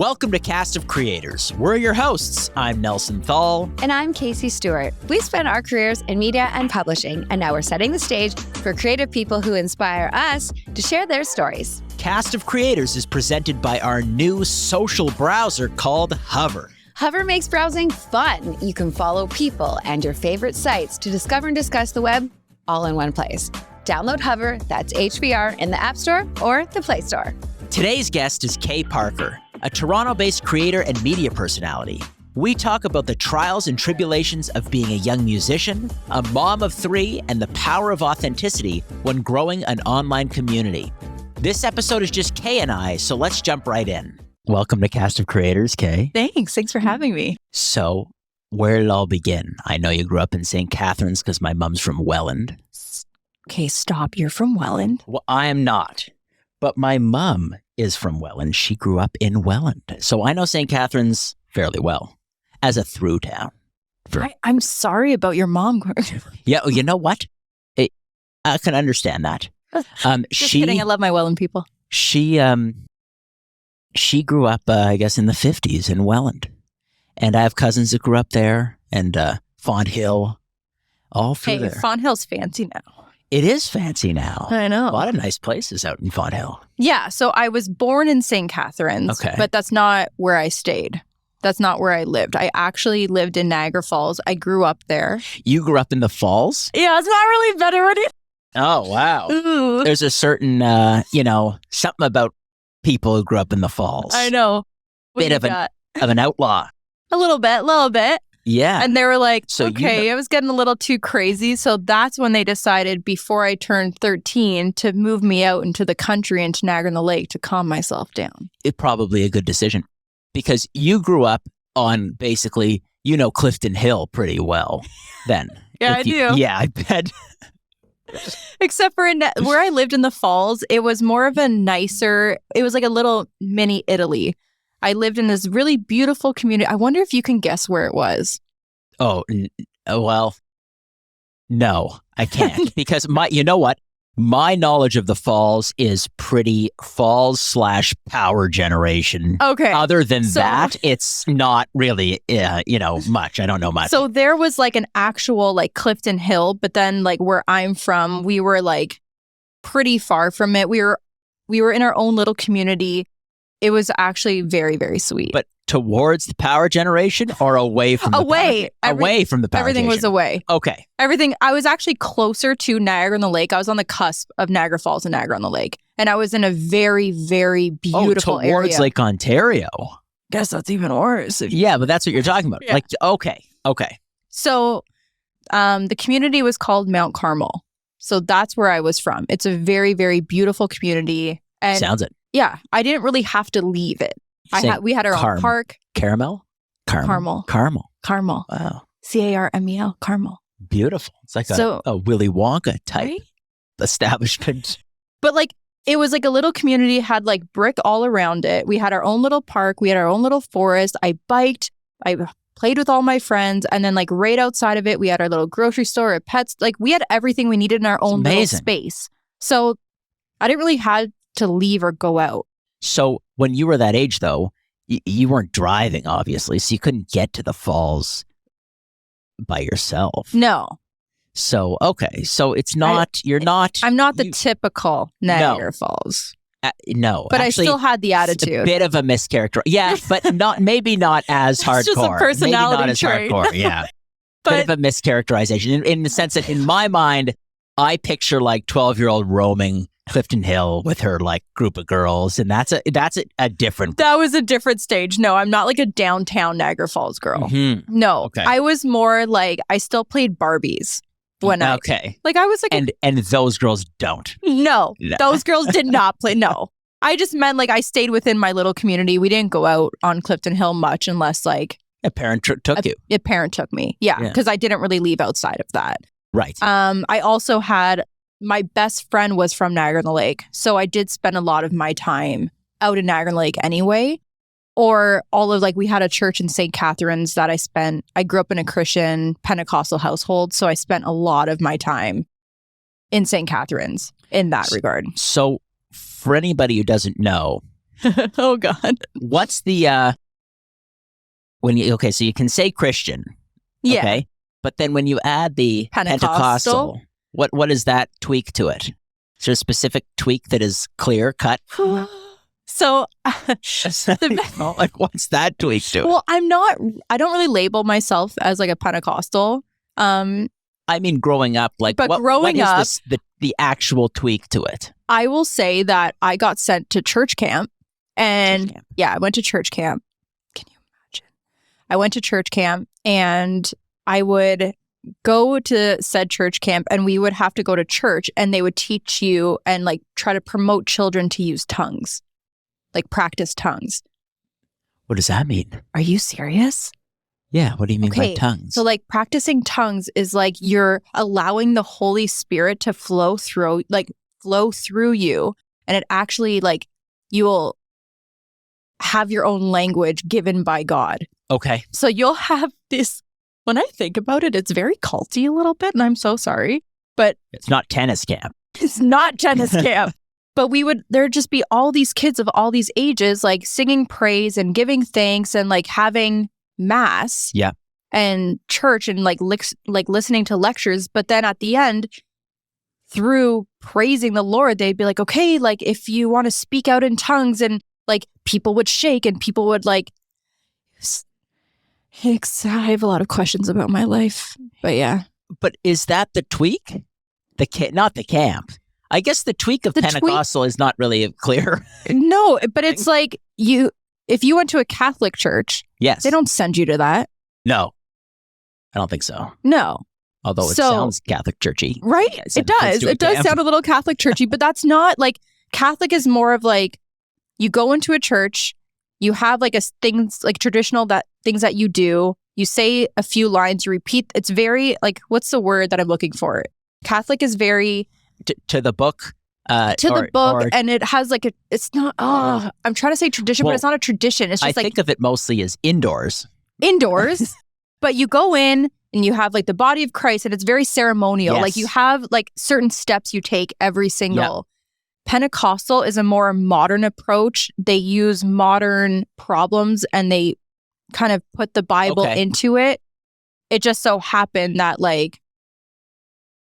Welcome to Cast of Creators. We're your hosts. I'm Nelson Thal. And I'm Casey Stewart. We spent our careers in media and publishing, and now we're setting the stage for creative people who inspire us to share their stories. Cast of Creators is presented by our new social browser called Hover. Hover makes browsing fun. You can follow people and your favorite sites to discover and discuss the web all in one place. Download Hover, that's HVR, in the App Store or the Play Store. Today's guest is Kaye Parker, a Toronto-based creator and media personality. We talk about the trials and tribulations of being a young musician, a mom of three, and the power of authenticity when growing an online community. This episode is just Kaye and I, so let's jump right in. Welcome to Cast of Creators, Kaye. Thanks for having me. So, where did it all begin? I know you grew up in St. Catharines because my mom's from Welland. Okay, stop. You're from Welland? Well, I am not. But my mom is from Welland. She grew up in Welland. So I know St. Catharines fairly well as a through town. I'm sorry about your mom. Yeah, you know what? I can understand that. Just kidding. I love my Welland people. She grew up, I guess, in the 50s in Welland. And I have cousins that grew up there and Font Hill, all through there. Font Hill's fancy now. It is fancy now. I know. A lot of nice places out in Font Hill. Yeah, so I was born in St. Catharines, okay, but that's not where I stayed. That's not where I lived. I actually lived in Niagara Falls. I grew up there. You grew up in the Falls? Yeah, it's not really better when it. Oh, wow. Ooh. There's a certain, something about people who grew up in the Falls. I know. Bit of an outlaw. A little bit. Yeah. And they were like, so okay, I was getting a little too crazy. So that's when they decided before I turned 13 to move me out into the country, into Niagara-on-the-Lake, to calm myself down. It's probably a good decision because you grew up on basically, Clifton Hill pretty well then. Yeah, I do. Yeah, I bet. Except for where I lived in the Falls, it was more of a nicer, it was like a little mini Italy. I lived in this really beautiful community. I wonder if you can guess where it was. Oh, well, no, I can't because you know what? My knowledge of the Falls is pretty Falls/power generation. Okay. Other than that, it's not really, much. I don't know much. So there was like an actual like Clifton Hill, but then like where I'm from, we were like pretty far from it. We were in our own little community. It was actually very, very sweet. But towards the power generation or away from the away from the power Everything generation? was away. Okay. Everything. I was actually closer to Niagara-on-the-Lake. I was on the cusp of Niagara Falls and Niagara-on-the-Lake. And I was in a very, very beautiful area. Towards Lake Ontario. Guess that's even worse. Yeah, but that's what you're talking about. Yeah. Like, okay. So the community was called Mount Carmel. So that's where I was from. It's a very, very beautiful community. And sounds it. Yeah, I didn't really have to leave it. We had our own park. Carmel? Carmel. Wow. Carmel. Carmel. Beautiful. It's like a Willy Wonka type establishment. But like, it was like a little community, had like brick all around it. We had our own little park. We had our own little forest. I biked. I played with all my friends. And then like right outside of it, we had our little grocery store, our pets. Like we had everything we needed in our own little space. So I didn't really have to leave or go out. So when you were that age, though, you weren't driving, obviously, so you couldn't get to the falls by yourself. No. So, okay. So it's not, I'm not the typical Niagara Falls. No. But actually, I still had the attitude. It's a bit of a mischaracter. Yeah, but maybe not as hardcore. It's just a personality maybe not trait. As hardcore, yeah. Bit of a mischaracterization in the sense that in my mind, I picture like 12-year-old roaming Clifton Hill with her like group of girls, and that's a different. That was a different stage. No, I'm not like a downtown Niagara Falls girl. Mm-hmm. No, okay. I was more like I still played Barbies when I was like and those girls don't. No, those girls did not play. No, I just meant like I stayed within my little community. We didn't go out on Clifton Hill much unless like a parent took you. A parent took me. Yeah, because I didn't really leave outside of that. Right. I also had. My best friend was from Niagara-on-the-Lake, so I did spend a lot of my time out in Niagara-on-the-Lake anyway. Or we had a church in St. Catharines that I grew up in a Christian Pentecostal household, so I spent a lot of my time in St. Catharines in that regard. So for anybody who doesn't know, Oh God. What's the so you can say Christian. Yeah. Okay. But then when you add the Pentecostal, what does that tweak to it? Is there a specific tweak that is clear cut? So, Like, what's that tweak to it? well, I don't really label myself as like a Pentecostal. I mean, growing up, like, But what growing is up- the actual tweak to it? I will say that I got sent to church camp, and Church camp. yeah, I went to church camp. Can you imagine? I went to church camp, and I would go to said church camp, and we would have to go to church, and they would teach you and like try to promote children to use tongues, like practice tongues. What does that mean? Are you serious? Yeah. What do you mean by Okay, tongues? So like practicing tongues is like you're allowing the Holy Spirit to flow through you, and it actually like you will have your own language given by God. Okay. So you'll have this, when I think about it, it's very culty a little bit, and I'm so sorry, but It's not tennis camp. it's not tennis camp. But there'd just be all these kids of all these ages, like singing praise and giving thanks and like having mass. Yeah. And church and like listening to lectures. But then at the end, through praising the Lord, they'd be like, okay, like if you want to speak out in tongues, and like people would shake and people would like, I have a lot of questions about my life, but yeah. But is that the tweak? Not the camp. I guess the tweak of The Pentecostal is not really clear. No, but it's like if you went to a Catholic church, Yes. they don't send you to that. No. I don't think so. No. Although it So- sounds Catholic churchy. Right? Yeah, It send kids does. to a It does camp. sound a little Catholic churchy, but that's not like Catholic is more of like you go into a church, you have like things like traditional things that you do, you say a few lines, you repeat. It's very like, what's the word that I'm looking for? Catholic is very To the book. the book, or and it has like it's not, I'm trying to say tradition, Well, but it's not a tradition. It's I just like think of it mostly as indoors. indoors, but you go in and you have like the body of Christ, and it's very ceremonial. Yes. Like you have like certain steps you take every single. Pentecostal is a more modern approach. They use modern problems and they kind of put the Bible Okay. into it. It just so happened that like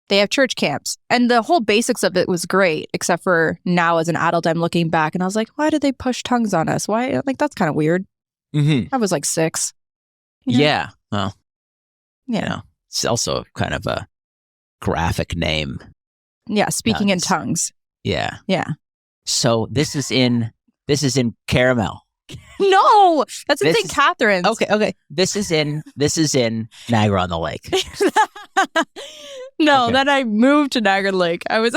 they have church camps, and the whole basics of it was great, except for now as an adult, I'm looking back and I was like, why did they push tongues on us? Why? Like, that's kind of weird. Mm-hmm. I was like 6. You know? Yeah. Well, Yeah. you know, it's also kind of a graphic name. Yeah. Speaking in Tongues. tongues. Yeah. Yeah. So this is in Caramel. No, that's in This St. is- Catharines. Okay. This is in Niagara on the Lake. No, Okay. then I moved to Niagara Lake. I was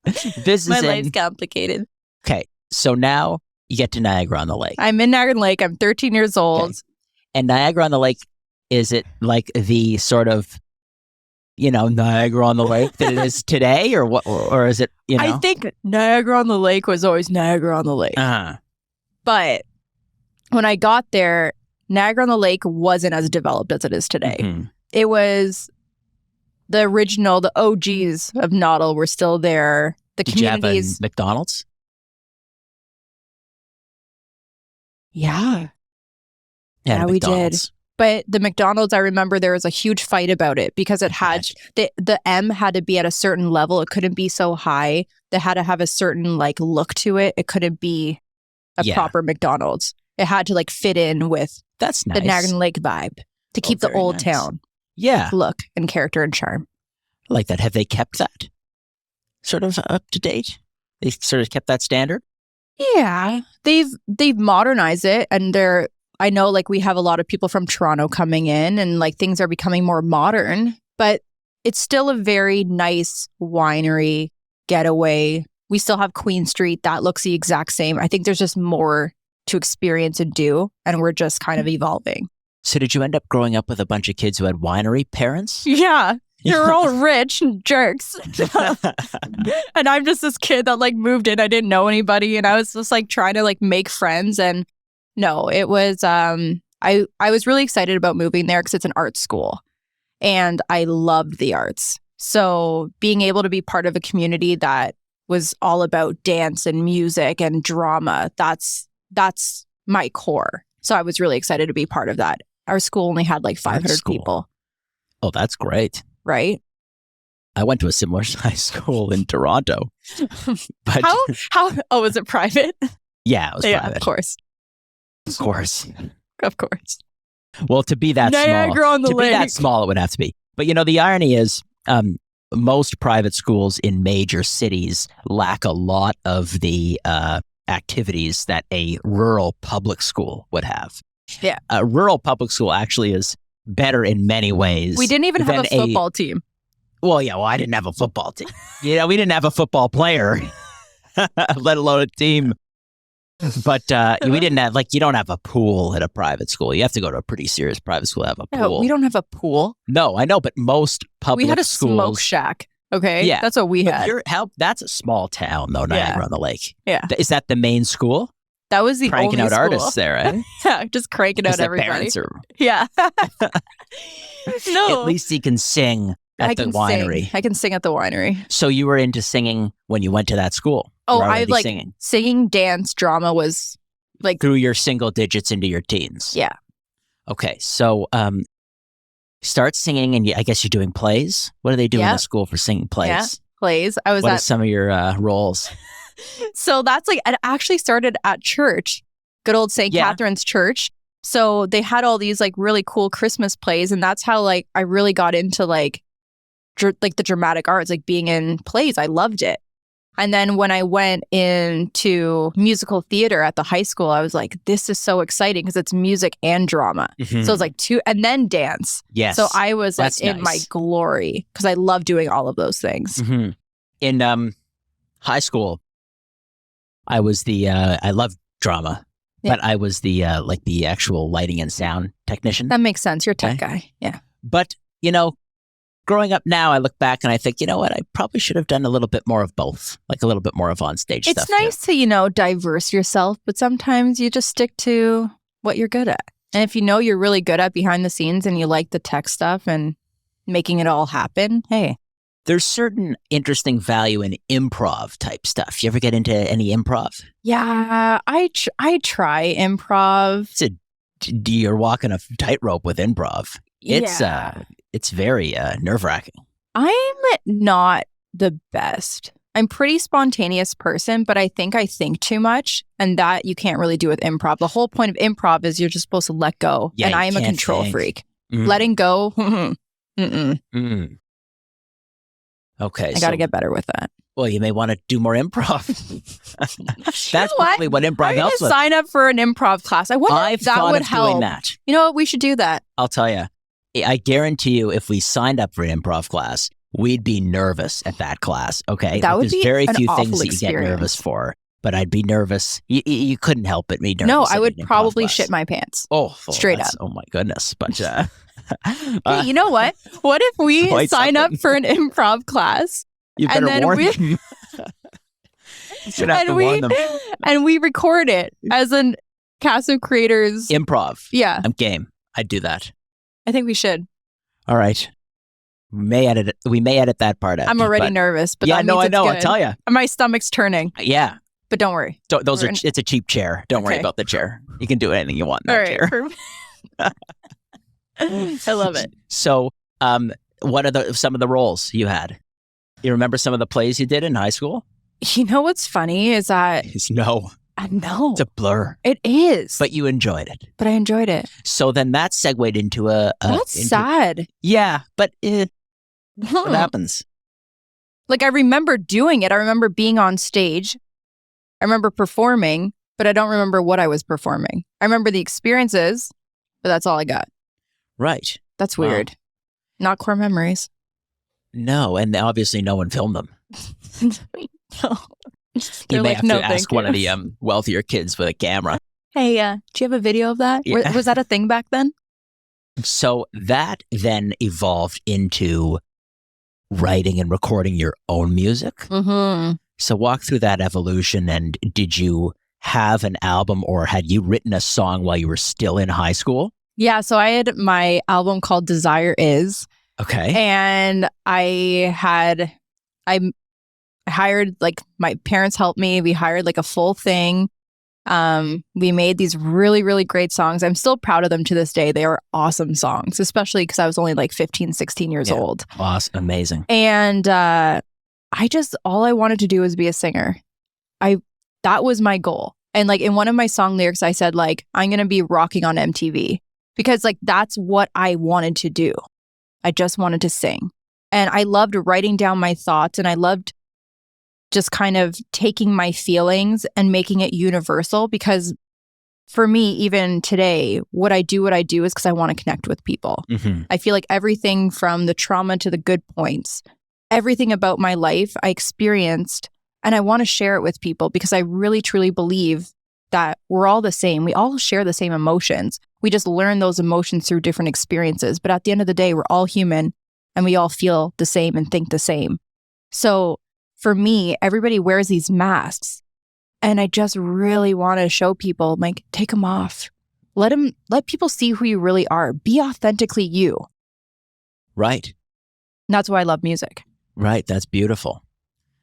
This is my in life's complicated. Okay. So now you get to Niagara on the Lake. I'm in Niagara Lake. I'm 13 years old. Okay. And Niagara on the Lake, is it like the sort of, Niagara on the Lake that it is today, or what? Or is it, I think Niagara on the Lake was always Niagara on the Lake. But when I got there, Niagara on the Lake wasn't as developed as it is today. Mhm. It was the original, the OGs of Noddle were still there. The Did you have a communities. McDonald's? Yeah. You had a Yeah, we did. McDonald's. But the McDonald's, I remember there was a huge fight about it because it had the M had to be at a certain level. It couldn't be so high. They had to have a certain like look to it. It couldn't be a Yeah. proper McDonald's. It had to like fit in with That's nice. the Niagara Lake vibe to keep the very old nice. town Yeah, look and character and charm. I like that. Have they kept that sort of up to date? They sort of kept that standard? Yeah, they've modernized it, and I know like we have a lot of people from Toronto coming in, and like things are becoming more modern, but it's still a very nice winery getaway. We still have Queen Street that looks the exact same. I think there's just more to experience and do, and we're just kind of evolving. So did you end up growing up with a bunch of kids who had winery parents? Yeah, you're all rich and jerks. And I'm just this kid that like moved in. I didn't know anybody, and I was just like trying to like make friends. And no, it was I was really excited about moving there because it's an art school, and I loved the arts. So being able to be part of a community that was all about dance and music and drama. That's my core. So I was really excited to be part of that. Our school only had like 500 people. Oh, that's great. Right? I went to a similar high school in Toronto. But How? Oh, was it private? Yeah, it was Yeah, private. of course. Of course. Of course. Well, to be that Niagara small, on the to be lake. that small, it would have to be. But the irony is, most private schools in major cities lack a lot of the activities that a rural public school would have. Yeah. A rural public school actually is better in many ways. We didn't even have a than football team. Well, yeah, I didn't have a football team. We didn't have a football player, let alone a team. But we didn't have, you don't have a pool at a private school. You have to go to a pretty serious private school to have a pool. No, we don't have a pool. No, I know, but most public We had a schools, smoke shack. Okay. Yeah. That's what we But had. that's a small town, though, Niagara on the Lake. Yeah. Is that the main school? That was the Cranking only out school. artists there, right? Yeah, just cranking out The everybody. parents are, Yeah. No. at least you can sing at the winery. Sing. I can sing at the winery. So you were into singing when you went to that school? Oh, You were I already singing, dance, drama was through your single digits into your teens. Yeah. Okay, so start singing, and I guess you're doing plays. What do they do in the school for singing plays? Yeah. Plays. I was What at are some of your roles? So that's it actually started at church, good old St. Catherine's Church. So they had all these really cool Christmas plays, and that's how I really got into the dramatic arts, being in plays. I loved it. And then when I went into musical theater at the high school, I was like, this is so exciting because it's music and drama. Mm-hmm. So it's two, and then dance. Yes. So I was That's in my nice. glory because I love doing all of those things. Mm-hmm. In high school, I was I loved drama, but I was the actual lighting and sound technician. That makes sense. You're a tech guy. Yeah. But, growing up now, I look back and I think, what? I probably should have done a little bit more of both, a little bit more of on-stage stuff. It's nice to, diverse yourself, but sometimes you just stick to what you're good at. And if you're really good at behind the scenes and you like the tech stuff and making it all happen, hey. There's certain interesting value in improv type stuff. You ever get into any improv? Yeah, I try improv. You're walking a tightrope with improv. It's very nerve-wracking. I'm not the best. I'm pretty spontaneous person, but I think too much, and that you can't really do with improv. The whole point of improv is you're just supposed to let go, and I am a control freak. Letting go, Okay. I got to get better with that. Well, you may want to do more improv. That's probably what improv helps with. Sign up for an improv class. I wonder if that would help. Doing that. You know what? We should do that. I'll tell you. I guarantee you, if we signed up for an improv class, we'd be nervous at that class. Okay, that would There's be very an few awful things that you experience. get nervous for, but I'd be nervous. You couldn't help but be nervous. No, I would at an improv probably class. shit my pants. Straight up. Oh my goodness! But hey, you know what? What if we sign up for an improv class? You better warn them. You should have to warn them. And we record it as a cast of creators. Improv. Yeah. I'm game. I'd do that. I think we should. All right. We may edit that part out. I'm already nervous, but yeah, that no, means I it's know. good. I tell you. My stomach's turning. Yeah. But don't worry. It's a cheap chair. Don't worry about the chair. You can do anything you want in that chair. I love it. So, what are some of the roles you had? You remember some of the plays you did in high school? You know what's funny is that no. I know. It's a blur. It is. But you enjoyed it. But I enjoyed it. So then that segued into That's sad. Yeah, but what happens? I remember doing it. I remember being on stage. I remember performing, but I don't remember what I was performing. I remember the experiences, but that's all I got. Right. That's weird. Not core memories. No, and obviously no one filmed them. No. You may have to ask one of the wealthier kids with a camera. Hey, do you have a video of that? Yeah. Was that a thing back then? So that then evolved into writing and recording your own music. Mm-hmm. So walk through that evolution, and did you have an album or had you written a song while you were still in high school? Yeah, so I had my album called Desire Is. Okay. And I I hired, like, my parents helped me. We hired like a full thing. We made these really, really great songs. I'm still proud of them to this day. They are awesome songs, especially because I was only like 15, 16 years old. Awesome. Amazing. And all I wanted to do was be a singer. That was my goal. And like in one of my song lyrics, I said like, I'm going to be rocking on MTV because like that's what I wanted to do. I just wanted to sing. And I loved writing down my thoughts, and I loved just kind of taking my feelings and making it universal, because for me, even today, what I do is because I want to connect with people. Mm-hmm. I feel like everything from the trauma to the good points, everything about my life I experienced, and I want to share it with people because I really, truly believe that we're all the same. We all share the same emotions. We just learn those emotions through different experiences. But at the end of the day, we're all human and we all feel the same and think the same. So for me, everybody wears these masks, and I just really want to show people, like, take them off. Let people see who you really are. Be authentically you. Right. And that's why I love music. Right. That's beautiful.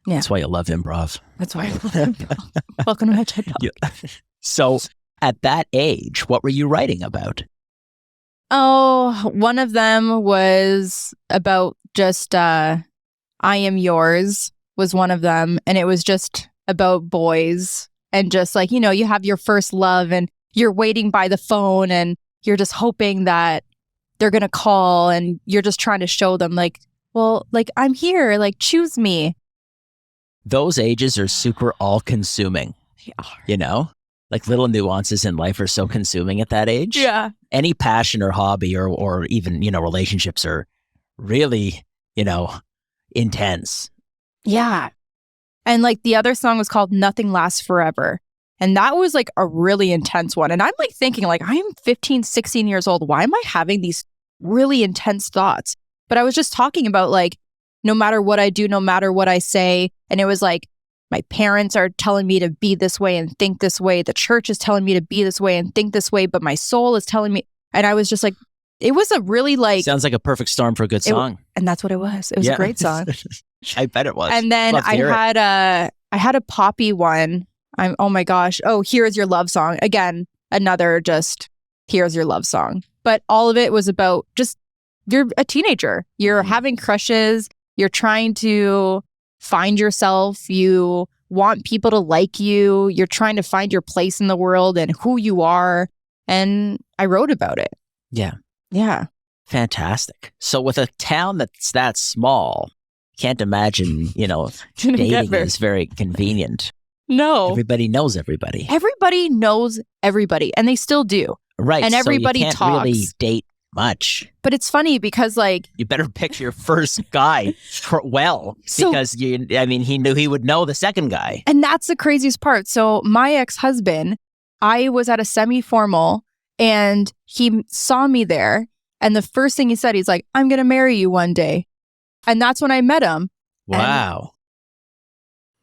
Yeah. That's why you love improv. That's why I love improv. Welcome to my TED Talk. Yeah. So at that age, what were you writing about? Oh, one of them was about just I Am Yours was one of them. And it was just about boys and just like, you have your first love and you're waiting by the phone and you're just hoping that they're going to call, and you're just trying to show them like, well, like, I'm here, like, choose me. Those ages are super all-consuming, Like little nuances in life are so consuming at that age. Yeah. Any passion or hobby or even, relationships are really, intense. Yeah. And like the other song was called Nothing Lasts Forever. And that was like a really intense one. And I'm like thinking like, I am 15, 16 years old. Why am I having these really intense thoughts? But I was just talking about like, no matter what I do, no matter what I say. And it was like, my parents are telling me to be this way and think this way. The church is telling me to be this way and think this way. But my soul is telling me. And I was just like, it was a really like. Sounds like a perfect storm for a good song. And that's what it was. It was a great song. I bet it was. And then I had a poppy one. Oh my gosh. Oh, Here's Your Love Song. Again, another just Here's Your Love Song. But all of it was about just, you're a teenager. You're having crushes. You're trying to find yourself. You want people to like you. You're trying to find your place in the world and who you are. And I wrote about it. Yeah. Yeah. Fantastic. So with a town that's that small, can't imagine, dating is very convenient. No. Everybody knows everybody. Everybody knows everybody, and they still do. Right. And everybody so you can't talks. really date much. But it's funny because like... You better pick your first guy because he knew he would know the second guy. And that's the craziest part. So my ex-husband, I was at a semi-formal and he saw me there. And the first thing he said, he's like, I'm going to marry you one day. And that's when I met him. Wow.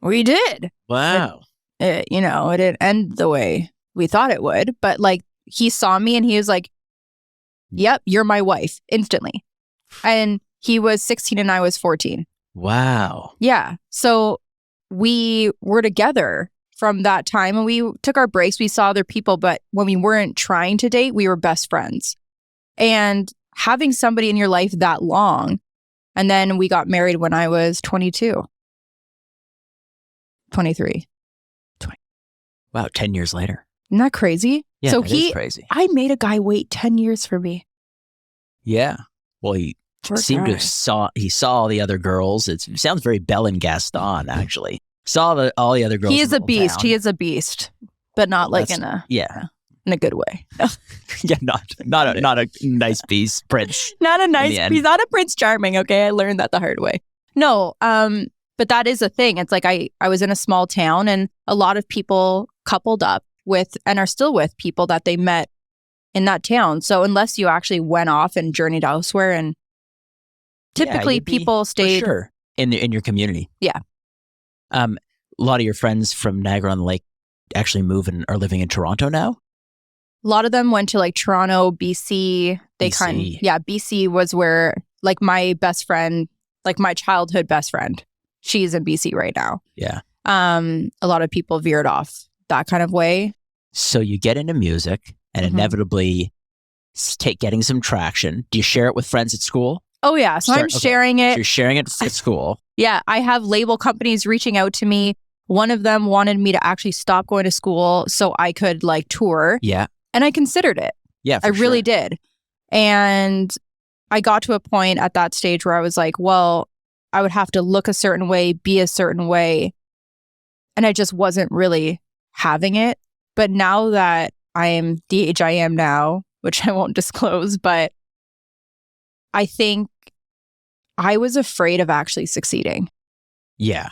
We did. Wow. It didn't end the way we thought it would. But like, he saw me and he was like, yep, you're my wife instantly. And he was 16 and I was 14. Wow. Yeah. So we were together from that time and we took our breaks. We saw other people, but when we weren't trying to date, we were best friends. And having somebody in your life that long, and then we got married when I was 22, 23. 20. Wow, 10 years later. Isn't that crazy? Yeah, so that is crazy. I made a guy wait 10 years for me. Yeah. Well, he seemed to saw all the other girls. It sounds very Belle and Gaston, actually. Saw all the other girls. He is in a the beast. town. He is a beast, but not like in a good way. Yeah, not a nice beast, prince. Not a nice. He's not a Prince Charming. Okay, I learned that the hard way. No, but that is a thing. It's like I was in a small town, and a lot of people coupled up with and are still with people that they met in that town. So unless you actually went off and journeyed elsewhere, and typically people stayed for sure in your community. Yeah. A lot of your friends from Niagara on the Lake actually move and are living in Toronto now. A lot of them went to like Toronto, BC. BC was where like my best friend, like my childhood best friend, she's in BC right now. Yeah. A lot of people veered off that kind of way. So you get into music and inevitably getting some traction. Do you share it with friends at school? Oh, yeah. So I'm sharing it. So you're sharing it at school. Yeah. I have label companies reaching out to me. One of them wanted me to actually stop going to school so I could like tour. Yeah. And I considered it. Yeah, I really did. And I got to a point at that stage where I was like, well, I would have to look a certain way, be a certain way. And I just wasn't really having it. But now that I am the age I am now, which I won't disclose, but I think I was afraid of actually succeeding. Yeah.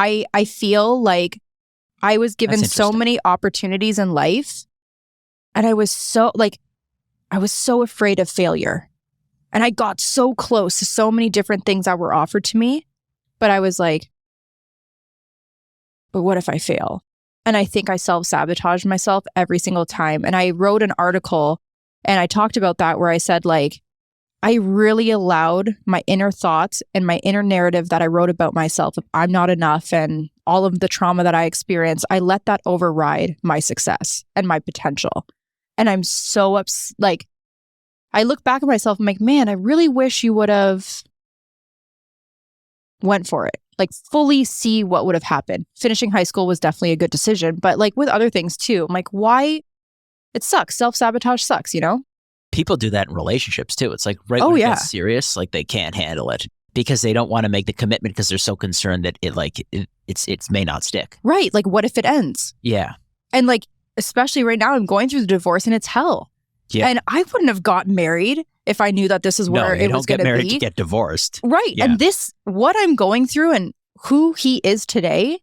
I feel like I was given so many opportunities in life, and I was so afraid of failure. And I got so close to so many different things that were offered to me, but I was like, but what if I fail? And I think I self-sabotaged myself every single time. And I wrote an article and I talked about that where I said, like, I really allowed my inner thoughts and my inner narrative that I wrote about myself, if I'm not enough and all of the trauma that I experienced, I let that override my success and my potential. And I'm so like, I look back at myself and I'm like, man, I really wish you would have went for it. Like fully see what would have happened. Finishing high school was definitely a good decision, but like with other things too, I'm like, why? It sucks. Self-sabotage sucks, you know? People do that in relationships too. It's like when it gets serious, like they can't handle it because they don't want to make the commitment because they're so concerned that it may not stick. Right. Like what if it ends? Yeah. And like, especially right now, I'm going through the divorce and it's hell. Yeah. And I wouldn't have gotten married if I knew that this is where it was going to be. No, you don't get married to get divorced. Right. Yeah. And what I'm going through and who he is today,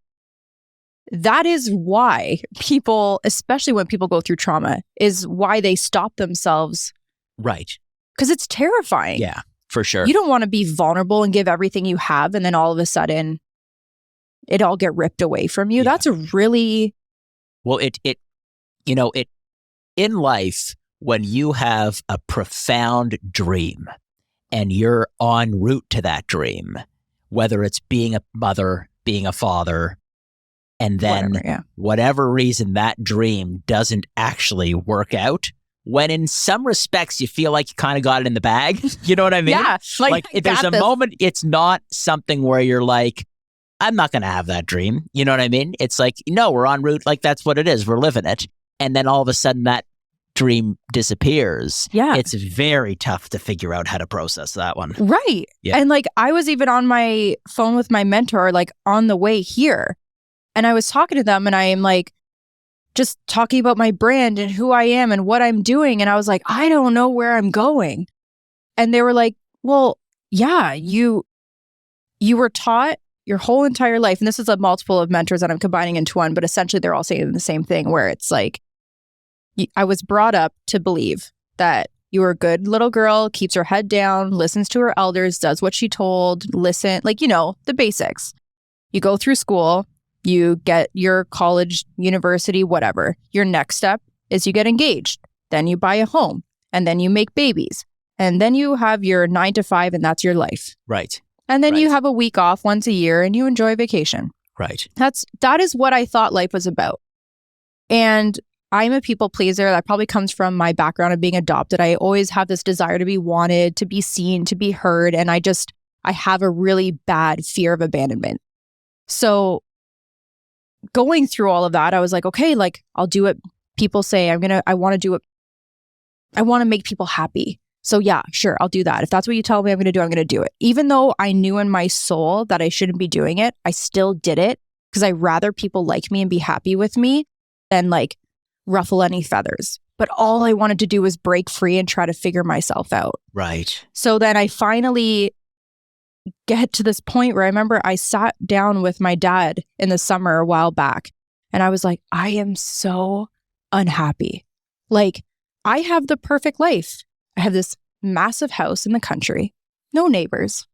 that is why people, especially when people go through trauma, is why they stop themselves. Right. Because it's terrifying. Yeah, for sure. You don't want to be vulnerable and give everything you have and then all of a sudden it all get ripped away from you. Yeah. That's a really... Well, it in life, when you have a profound dream and you're en route to that dream, whether it's being a mother, being a father, and then whatever reason that dream doesn't actually work out, when in some respects you feel like you kind of got it in the bag. You know what I mean? Yeah. Like there's a moment, it's not something where you're like, I'm not going to have that dream. You know what I mean? It's like, no, we're en route. Like that's what it is. We're living it. And then all of a sudden that dream disappears. Yeah. It's very tough to figure out how to process that one. Right. Yeah. And like I was even on my phone with my mentor, like on the way here. And I was talking to them and I am like, just talking about my brand and who I am and what I'm doing. And I was like, I don't know where I'm going. And they were like, well, yeah, you were taught your whole entire life. And this is a multiple of mentors that I'm combining into one, but essentially they're all saying the same thing where it's like, I was brought up to believe that you were a good little girl, keeps her head down, listens to her elders, does what she told, listen, like, you know, the basics. You go through school, you get your college, university, whatever. Your next step is you get engaged. Then you buy a home and then you make babies. And then you have your 9 to 5 and that's your life. Right. And then you have a week off once a year and you enjoy vacation. Right. That is what I thought life was about. And I'm a people pleaser. That probably comes from my background of being adopted. I always have this desire to be wanted, to be seen, to be heard. And I have a really bad fear of abandonment. So going through all of that, I was like, okay, like I'll do what people say. I want to do it. I want to make people happy. So yeah, sure, I'll do that. If that's what you tell me I'm going to do it. Even though I knew in my soul that I shouldn't be doing it, I still did it because I'd rather people like me and be happy with me than like ruffle any feathers. But all I wanted to do was break free and try to figure myself out. Right. So then I finally get to this point where I remember I sat down with my dad in the summer a while back and I was like, I am so unhappy. Like, I have the perfect life. I have this massive house in the country, no neighbors,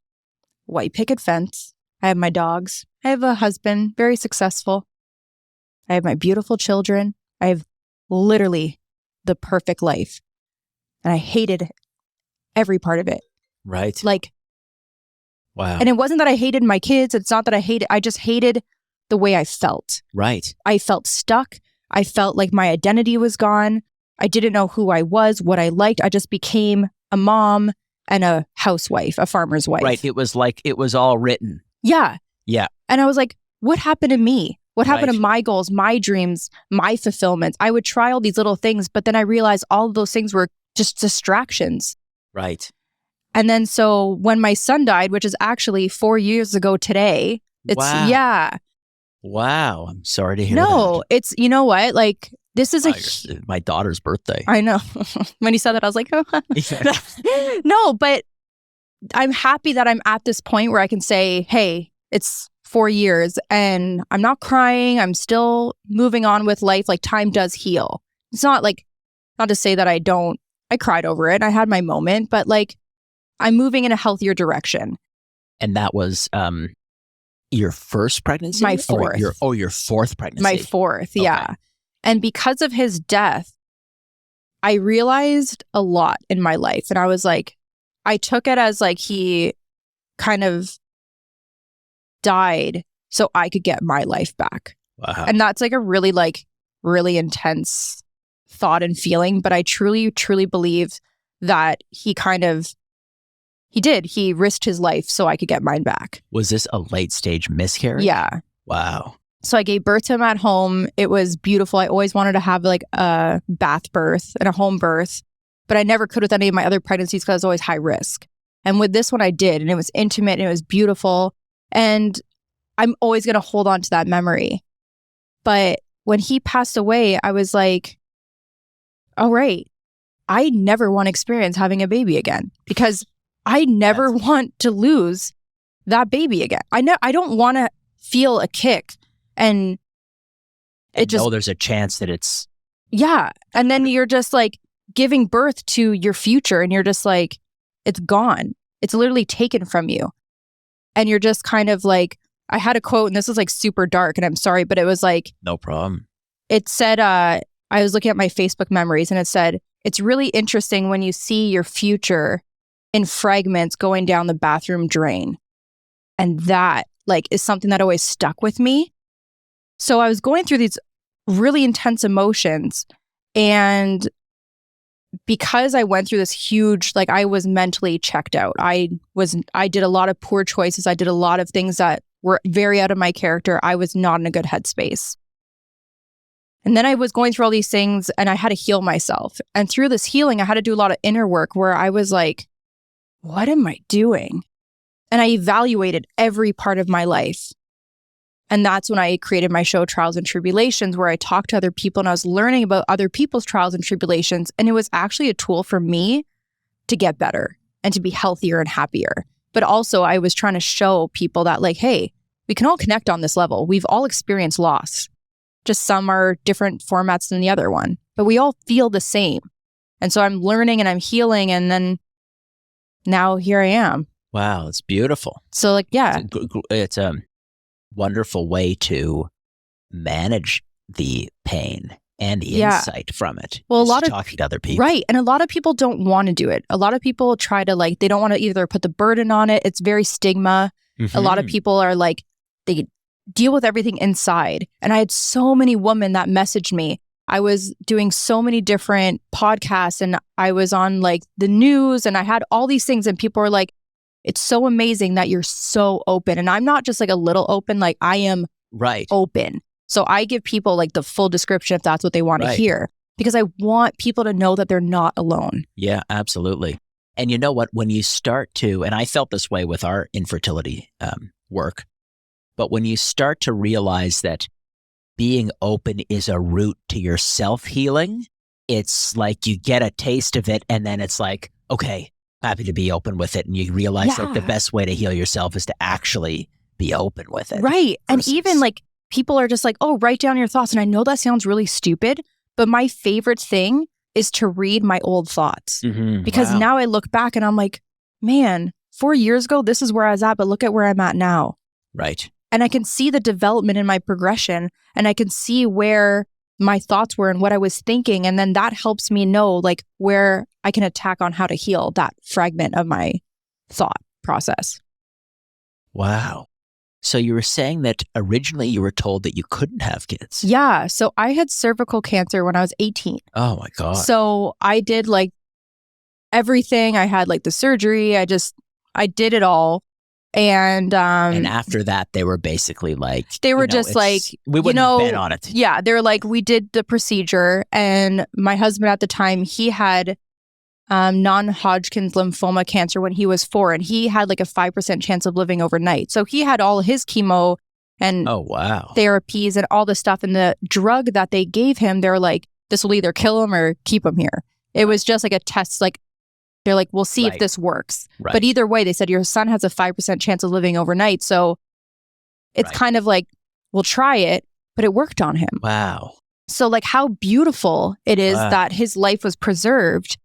white picket fence. I have my dogs. I have a husband, very successful. I have my beautiful children. I have literally the perfect life. And I hated every part of it. Right. Like, Wow. And it wasn't that I hated my kids. It's not that I just hated the way I felt. Right. I felt stuck. I felt like my identity was gone. I didn't know who I was, what I liked. I just became a mom and a housewife, a farmer's wife. Right. It was like it was all written. Yeah. Yeah. And I was like, what happened to me? What happened Right. to my goals, my dreams, my fulfillments? I would try all these little things, but then I realized all of those things were just distractions. Right. And then so when my son died, which is actually 4 years ago today, it's, Wow. yeah. Wow. I'm sorry to hear that. No, it's, you know what? Like, this is My daughter's birthday. I know. When you said that, I was like, oh. No, but I'm happy that I'm at this point where I can say, hey, it's 4 years and I'm not crying. I'm still moving on with life. Like, time does heal. It's not like, not to say that I cried over it. I had my moment, but like, I'm moving in a healthier direction. And that was your first pregnancy? My fourth. Your fourth pregnancy. My fourth, yeah. Okay. And because of his death, I realized a lot in my life. And I was like, I took it as like he kind of died so I could get my life back. Wow. And that's like a really intense thought and feeling. But I truly, truly believe that he risked his life so I could get mine back. Was this a late stage miscarriage? Yeah. Wow. So I gave birth to him at home. It was beautiful. I always wanted to have like a bath birth and a home birth, but I never could with any of my other pregnancies because I was always high risk. And with this one, I did. And it was intimate and it was beautiful. And I'm always going to hold on to that memory. But when he passed away, I was like, all right, I never want to experience having a baby again because I never want to lose that baby again. I don't want to feel a kick and it just, there's a chance that it's, yeah. And then you're just like giving birth to your future and you're just like, it's gone. It's literally taken from you. And you're just kind of like, I had a quote and this is like super dark and I'm sorry, but it was like, no problem. It said, I was looking at my Facebook memories and it said, it's really interesting when you see your future in fragments going down the bathroom drain. And that like is something that always stuck with me. So I was going through these really intense emotions and because I went through this huge, like I was mentally checked out. I did a lot of poor choices. I did a lot of things that were very out of my character. I was not in a good headspace. And then I was going through all these things and I had to heal myself. And through this healing, I had to do a lot of inner work where I was like, what am I doing? And I evaluated every part of my life. And that's when I created my show, Trials and Tribulations, where I talked to other people and I was learning about other people's trials and tribulations. And it was actually a tool for me to get better and to be healthier and happier. But also I was trying to show people that like, hey, we can all connect on this level. We've all experienced loss. Just some are different formats than the other one, but we all feel the same. And so I'm learning and I'm healing. And then now here I am. Wow. It's beautiful. So like, yeah. It's a wonderful way to manage the pain and the insight from it. Well, a Just lot of talking to other people. Right. And a lot of people don't want to do it. A lot of people try to like, they don't want to either put the burden on it. It's very stigma. Mm-hmm. A lot of people are like, they deal with everything inside. And I had so many women that messaged me. I was doing so many different podcasts and I was on like the news and I had all these things and people were like, it's so amazing that you're so open. And I'm not just like a little open, like I am open. So I give people like the full description if that's what they want to hear, because I want people to know that they're not alone. Yeah, absolutely. And you know what? When you start to, and I felt this way with our infertility work, but when you start to realize that being open is a route to your self-healing, it's like you get a taste of it and then it's like, okay, happy to be open with it. And you realize like the best way to heal yourself is to actually be open with it. Right. And even like people are just like, oh, write down your thoughts. And I know that sounds really stupid, but my favorite thing is to read my old thoughts because now I look back and I'm like, man, 4 years ago, this is where I was at, but look at where I'm at now. Right. And I can see the development in my progression and I can see where my thoughts were and what I was thinking. And then that helps me know like where I can attack on how to heal that fragment of my thought process. Wow. So you were saying that originally you were told that you couldn't have kids. Yeah. So I had cervical cancer when I was 18. Oh my God. So I did like everything. I had like the surgery. I did it all. And after that, they were basically like, they were just like, we wouldn't bet on it. Yeah. They were like, we did the procedure. And my husband at the time, he had non-Hodgkin's lymphoma cancer when he was 4, and he had like a 5% chance of living overnight. So he had all his chemo and therapies and all the stuff. And the drug that they gave him, they're like, this will either kill him or keep him here. It was just like a test. Like, they're like, we'll see if this works. Right. But either way, they said your son has a 5% chance of living overnight. So it's kind of like, we'll try it, but it worked on him. Wow. So like how beautiful it is that his life was preserved.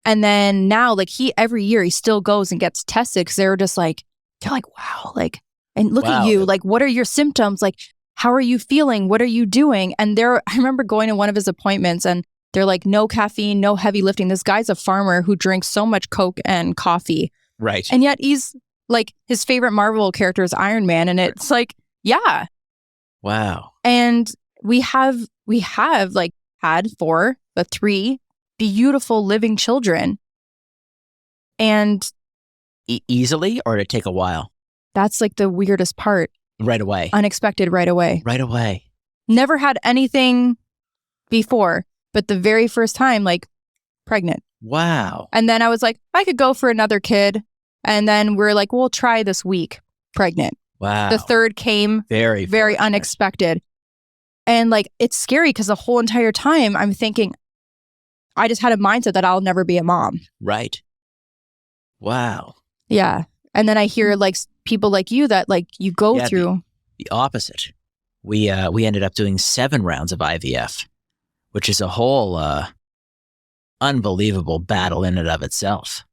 And then now, like every year he still goes and gets tested because they're like, wow, like, and look at you, like, what are your symptoms? Like, how are you feeling? What are you doing? And I remember going to one of his appointments and they're like, no caffeine, no heavy lifting. This guy's a farmer who drinks so much Coke and coffee. Right. And yet he's like, his favorite Marvel character is Iron Man. And it's like, yeah. Wow. And we have like had 3 beautiful living children. And easily, or did it take a while? That's like the weirdest part. Right away. Unexpected right away. Right away. Never had anything before, but the very first time, like, pregnant. Wow. And then I was like, I could go for another kid. And then we're like, we'll try this week. Pregnant. Wow. The third came very unexpected. And like, it's scary because the whole entire time I'm thinking, I just had a mindset that I'll never be a mom. Right. Wow. Yeah. And then I hear like people like you that like you go through. The opposite. We ended up doing 7 rounds of IVF, which is a whole unbelievable battle in and of itself.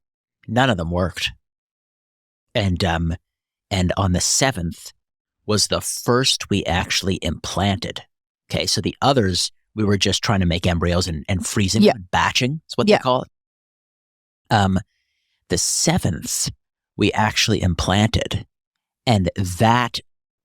None of them worked. And on the 7th was the first we actually implanted. Okay, so the others, we were just trying to make embryos and freezing them, batching is what they call it. The 7th, we actually implanted, and that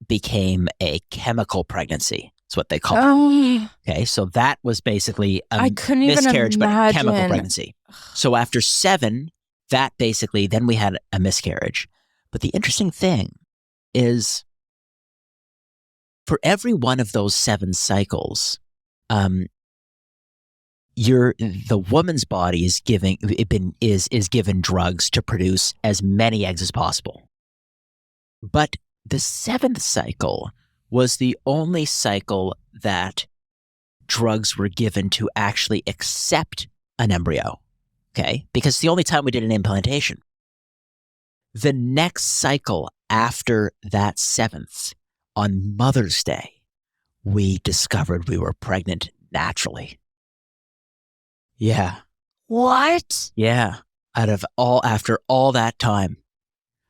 became a chemical pregnancy. That's what they call it. Okay, so that was basically a miscarriage, but a chemical pregnancy. So after 7, that basically, then we had a miscarriage. But the interesting thing is, for every one of those 7 cycles, the woman's body is given drugs to produce as many eggs as possible. But the 7th cycle was the only cycle that drugs were given to actually accept an embryo. Okay, because it's the only time we did an implantation. The next cycle after that 7th, on Mother's Day, we discovered we were pregnant naturally. Yeah. What? Yeah. After all that time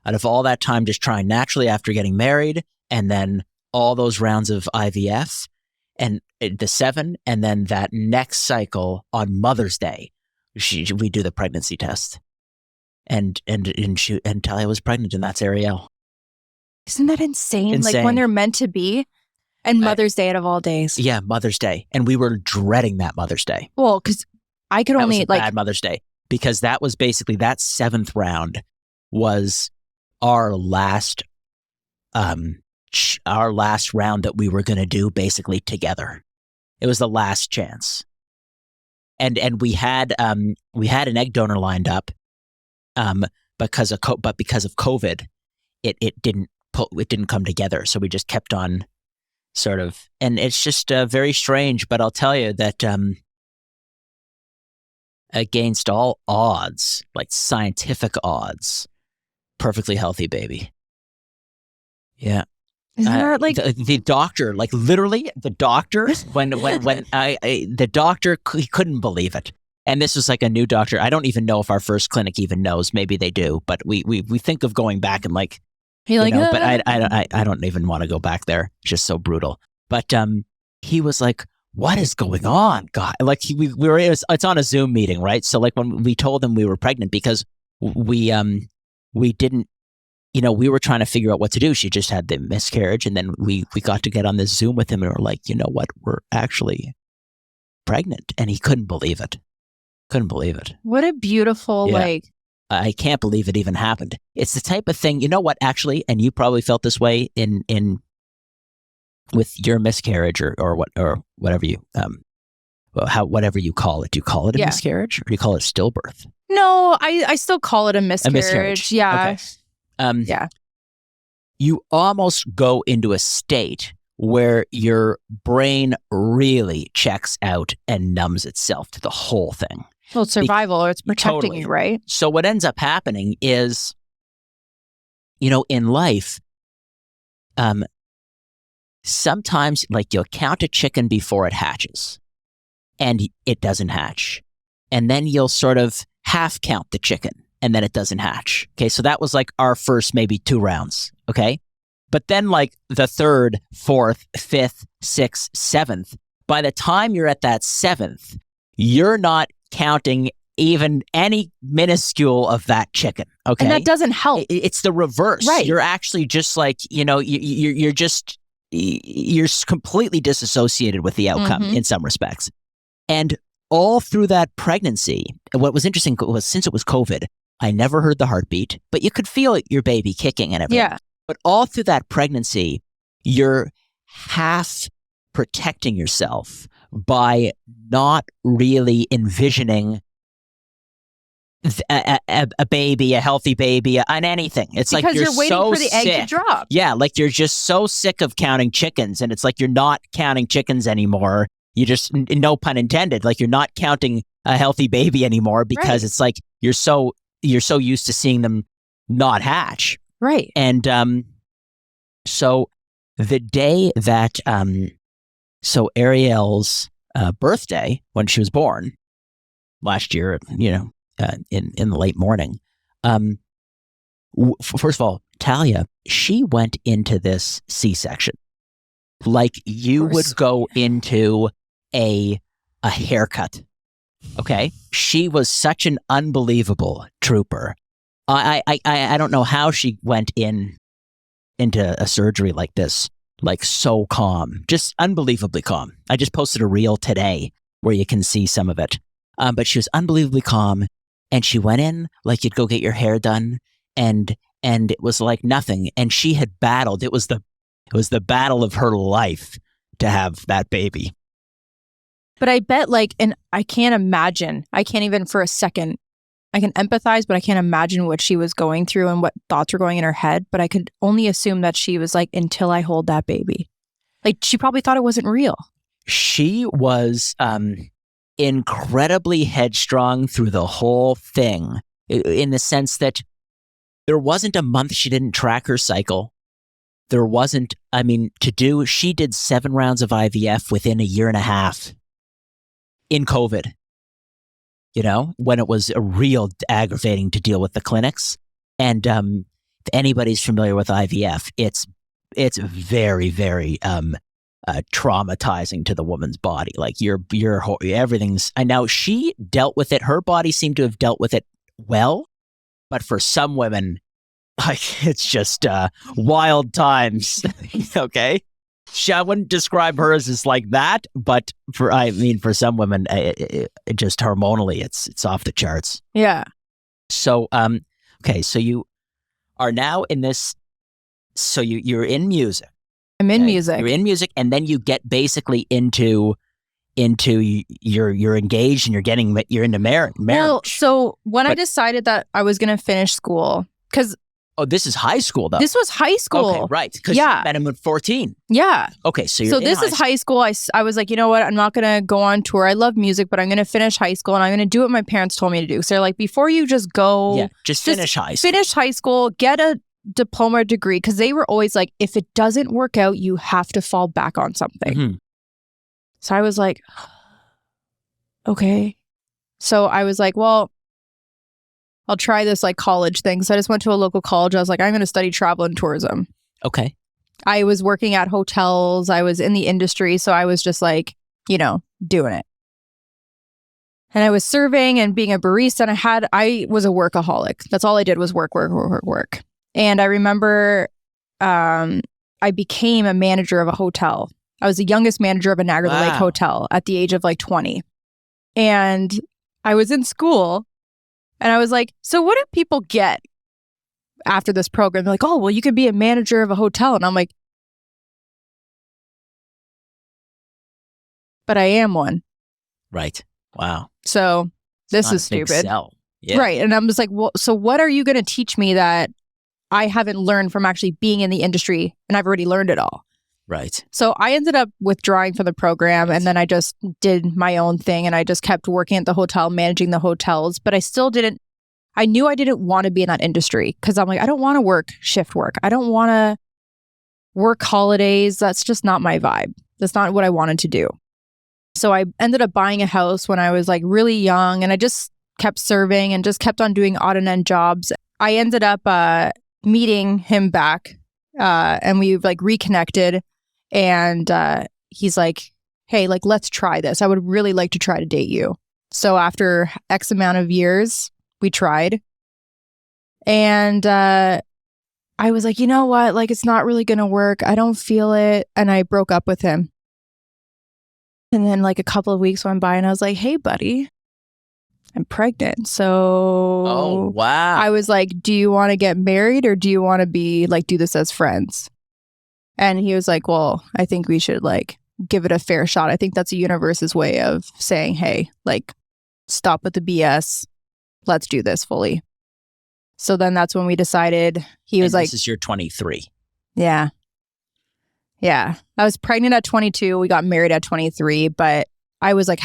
just trying naturally after getting married, and then all those rounds of IVF, and the 7, and then that next cycle on Mother's Day, we do the pregnancy test. And Talia was pregnant, and that's Ariel. Isn't that insane? Like when they're meant to be, and Mother's Day out of all days. Yeah, Mother's Day. And we were dreading that Mother's Day. Well, because I could only bad Mother's Day, because that was basically that 7th round was our last round that we were going to do basically together. It was the last chance. And we had an egg donor lined up, because of COVID, it didn't come together. So we just kept on sort of, and it's just very strange. But I'll tell you that against all odds, like scientific odds, perfectly healthy baby. Yeah. Isn't that like the doctor, like literally the doctor, the doctor, he couldn't believe it. And this was like a new doctor. I don't even know if our first clinic even knows. Maybe they do, but we think of going back and like, but I don't even want to go back there. It's just so brutal. But he was like, what is going on, God? Like it's on a Zoom meeting, right? So like when we told them we were pregnant, because we didn't we were trying to figure out what to do. She just had the miscarriage, and then we got to get on this Zoom with him, and we're like, you know what? We're actually pregnant. And he couldn't believe it. What a beautiful, Yeah. I can't believe it even happened. It's the type of thing, you know what, actually, and you probably felt this way in with your miscarriage or whatever you whatever you call it. Do you call it a miscarriage, or do you call it stillbirth? No, I still call it a miscarriage. Yeah. Okay. Yeah. You almost go into a state where your brain really checks out and numbs itself to the whole thing. Well, it's survival, or it's protecting Totally. you, right? So what ends up happening is, in life, sometimes like you'll count a chicken before it hatches, and it doesn't hatch. And then you'll sort of half count the chicken, and then it doesn't hatch. Okay, so that was like our first maybe 2 rounds, okay? But then like the 3rd, 4th, 5th, 6th, 7th, by the time you're at that 7th, you're not counting even any minuscule of that chicken, okay? And that doesn't help. It's the reverse. Right. You're actually just like, you're completely disassociated with the outcome in some respects. And all through that pregnancy, what was interesting was, since it was COVID, I never heard the heartbeat, but you could feel your baby kicking and everything. Yeah. But all through that pregnancy, you're half protecting yourself by not really envisioning a baby, a healthy baby, on anything. It's because like you're you're waiting so for the egg sick. to drop. Yeah, like you're just so sick of counting chickens, and it's like you're not counting chickens anymore. You just, no pun intended, like you're not counting a healthy baby anymore because it's like you're so used to seeing them not hatch. Right. And so the day that so Ariel's birthday, when she was born last year, in the late morning, first of all, Talia, she went into this C-section like you would go into a haircut. Okay, she was such an unbelievable trooper. I don't know how she went into a surgery like this, like so calm, just unbelievably calm. I just posted a reel today where you can see some of it. But she was unbelievably calm, and she went in like you'd go get your hair done, and it was like nothing. And she had battled. It was the battle of her life to have that baby. But I bet, and I can't imagine. I can't even for a second. I can empathize, but I can't imagine what she was going through and what thoughts were going in her head. But I could only assume that she was like, until I hold that baby. Like, she probably thought it wasn't real. She was incredibly headstrong through the whole thing, in the sense that there wasn't a month she didn't track her cycle. There wasn't, she did 7 rounds of IVF within a year and a half in COVID, when it was a real aggravating to deal with the clinics. And if anybody's familiar with IVF, it's very, very traumatizing to the woman's body. Like everything's, I know she dealt with it. Her body seemed to have dealt with it well, but for some women, like, it's just wild times. Okay, I wouldn't describe her as like that, but for some women, it just hormonally, it's off the charts. Yeah. So okay, so you are now in this. So you're in music. I'm in music. You're in music, and then you get basically into you're engaged, and you're into marriage. Well, so when I decided that I was going to finish school, because this is high school though. This was high school. Okay, right? Because you met him at 14. Yeah. Okay, so this is high school. I was like, you know what? I'm not going to go on tour. I love music, but I'm going to finish high school, and I'm going to do what my parents told me to do. So they're like, before you just go, just finish high school. Finish high school, get a diploma or degree, because they were always like, if it doesn't work out, you have to fall back on something. Mm-hmm. So I was like, okay. So I was like, well, I'll try this college thing. So I just went to a local college. I was like, I'm going to study travel and tourism. Okay. I was working at hotels. I was in the industry. So I was just like, doing it. And I was serving and being a barista, and I was a workaholic. That's all I did was work. And I remember I became a manager of a hotel. I was the youngest manager of a Niagara Lake hotel at the age of like 20. And I was in school and I was like, so what do people get after this program? They're like, oh, well, you could be a manager of a hotel. And I'm like, but I am one. Right. Wow. So this is stupid. Yeah. Right. And I'm just like, well, so what are you going to teach me that I haven't learned from actually being in the industry and I've already learned it all? Right. So I ended up withdrawing from the program and then I just did my own thing and I just kept working at the hotel, managing the hotels, but I knew I didn't want to be in that industry because I'm like, I don't want to work shift work. I don't want to work holidays. That's just not my vibe. That's not what I wanted to do. So I ended up buying a house when I was like really young and I just kept serving and just kept on doing odd and end jobs. I ended up meeting him back and we like reconnected and he's like, hey, like, let's try this. I would really like to try to date you. So after X amount of years, we tried. And I was like, you know what? Like, it's not really going to work. I don't feel it. And I broke up with him. And then like a couple of weeks went by and I was like, hey, buddy, I'm pregnant. So oh, wow. I was like, do you want to get married or do you want to be like, do this as friends? And he was like, well, I think we should like give it a fair shot. I think that's the universe's way of saying, hey, like, stop with the BS. Let's do this fully. So then that's when we decided. He was like, this is your 23. Yeah. Yeah. I was pregnant at 22. We got married at 23, but I was like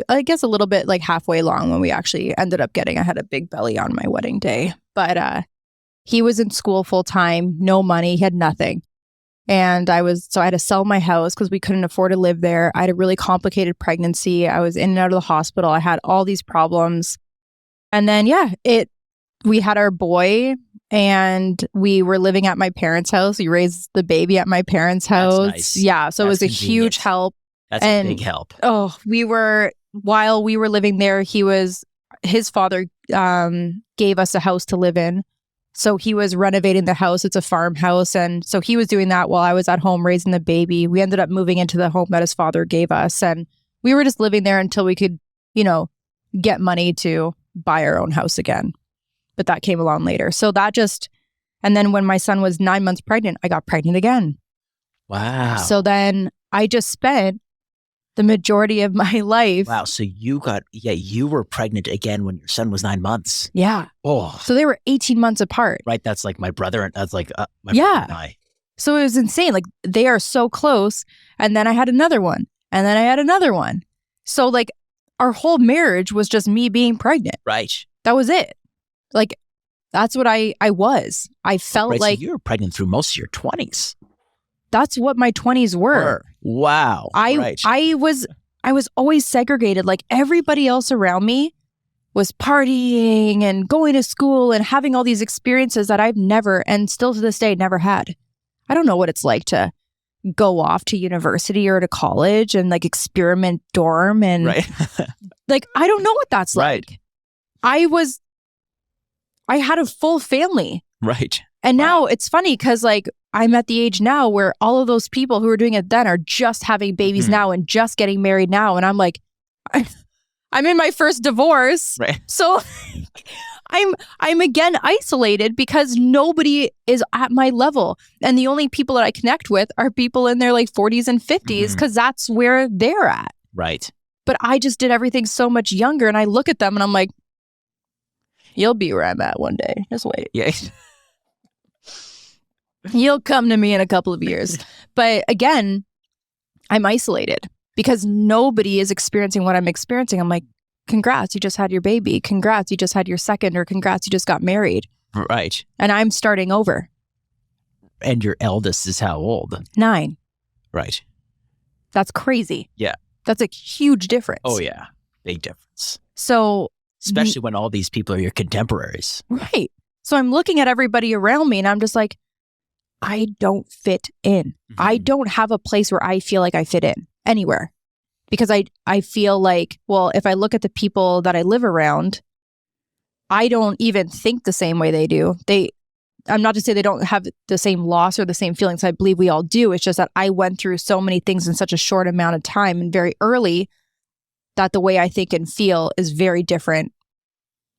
I guess a little bit like halfway along when we actually ended up I had a big belly on my wedding day. But he was in school full time, no money, he had nothing. And I had to sell my house because we couldn't afford to live there. I had a really complicated pregnancy. I was in and out of the hospital. I had all these problems. And then, we had our boy and we were living at my parents' house. We raised the baby at my parents' house. That's nice. Yeah. So it was a huge help. That's a big help. Oh, while we were living there, his father gave us a house to live in. So he was renovating the house. It's a farmhouse. And so he was doing that while I was at home raising the baby. We ended up moving into the home that his father gave us. And we were just living there until we could, get money to buy our own house again. But that came along later. So and then when my son was 9 months pregnant, I got pregnant again. Wow. So then I just spent the majority of my life. Wow. So you were pregnant again when your son was 9 months. Yeah. Oh. So they were 18 months apart. Right. That's like my brother. And that's like my brother and I. So it was insane. Like they are so close. And then I had another one. And then I had another one. So like our whole marriage was just me being pregnant. Right. That was it. Like that's what I was. I felt like so you were pregnant through most of your 20s. That's what my 20s were. Wow. I was always segregated. Like everybody else around me was partying and going to school and having all these experiences that I've never, and still to this day, never had. I don't know what it's like to go off to university or to college and like experiment dorm and like, I don't know what that's like. I had a full family. Right. And now it's funny because like I'm at the age now where all of those people who were doing it then are just having babies now and just getting married now. And I'm like, I'm in my first divorce. Right. So I'm again isolated because nobody is at my level. And the only people that I connect with are people in their like 40s and 50s because that's where they're at. Right. But I just did everything so much younger and I look at them and I'm like, you'll be where I'm at one day. Just wait. Yeah. You'll come to me in a couple of years. But again, I'm isolated because nobody is experiencing what I'm experiencing. I'm like, congrats, you just had your baby. Congrats, you just had your second, or congrats, you just got married. Right. And I'm starting over. And your eldest is how old? 9. Right. That's crazy. Yeah. That's a huge difference. Oh, yeah. Big difference. So, especially when all these people are your contemporaries. Right. So I'm looking at everybody around me and I'm just like, I don't fit in. I don't have a place where I feel like I fit in anywhere. Because I feel like, well, if I look at the people that I live around, I don't even think the same way they do. I'm not to say they don't have the same loss or the same feelings. I believe we all do. It's just that I went through so many things in such a short amount of time and very early that the way I think and feel is very different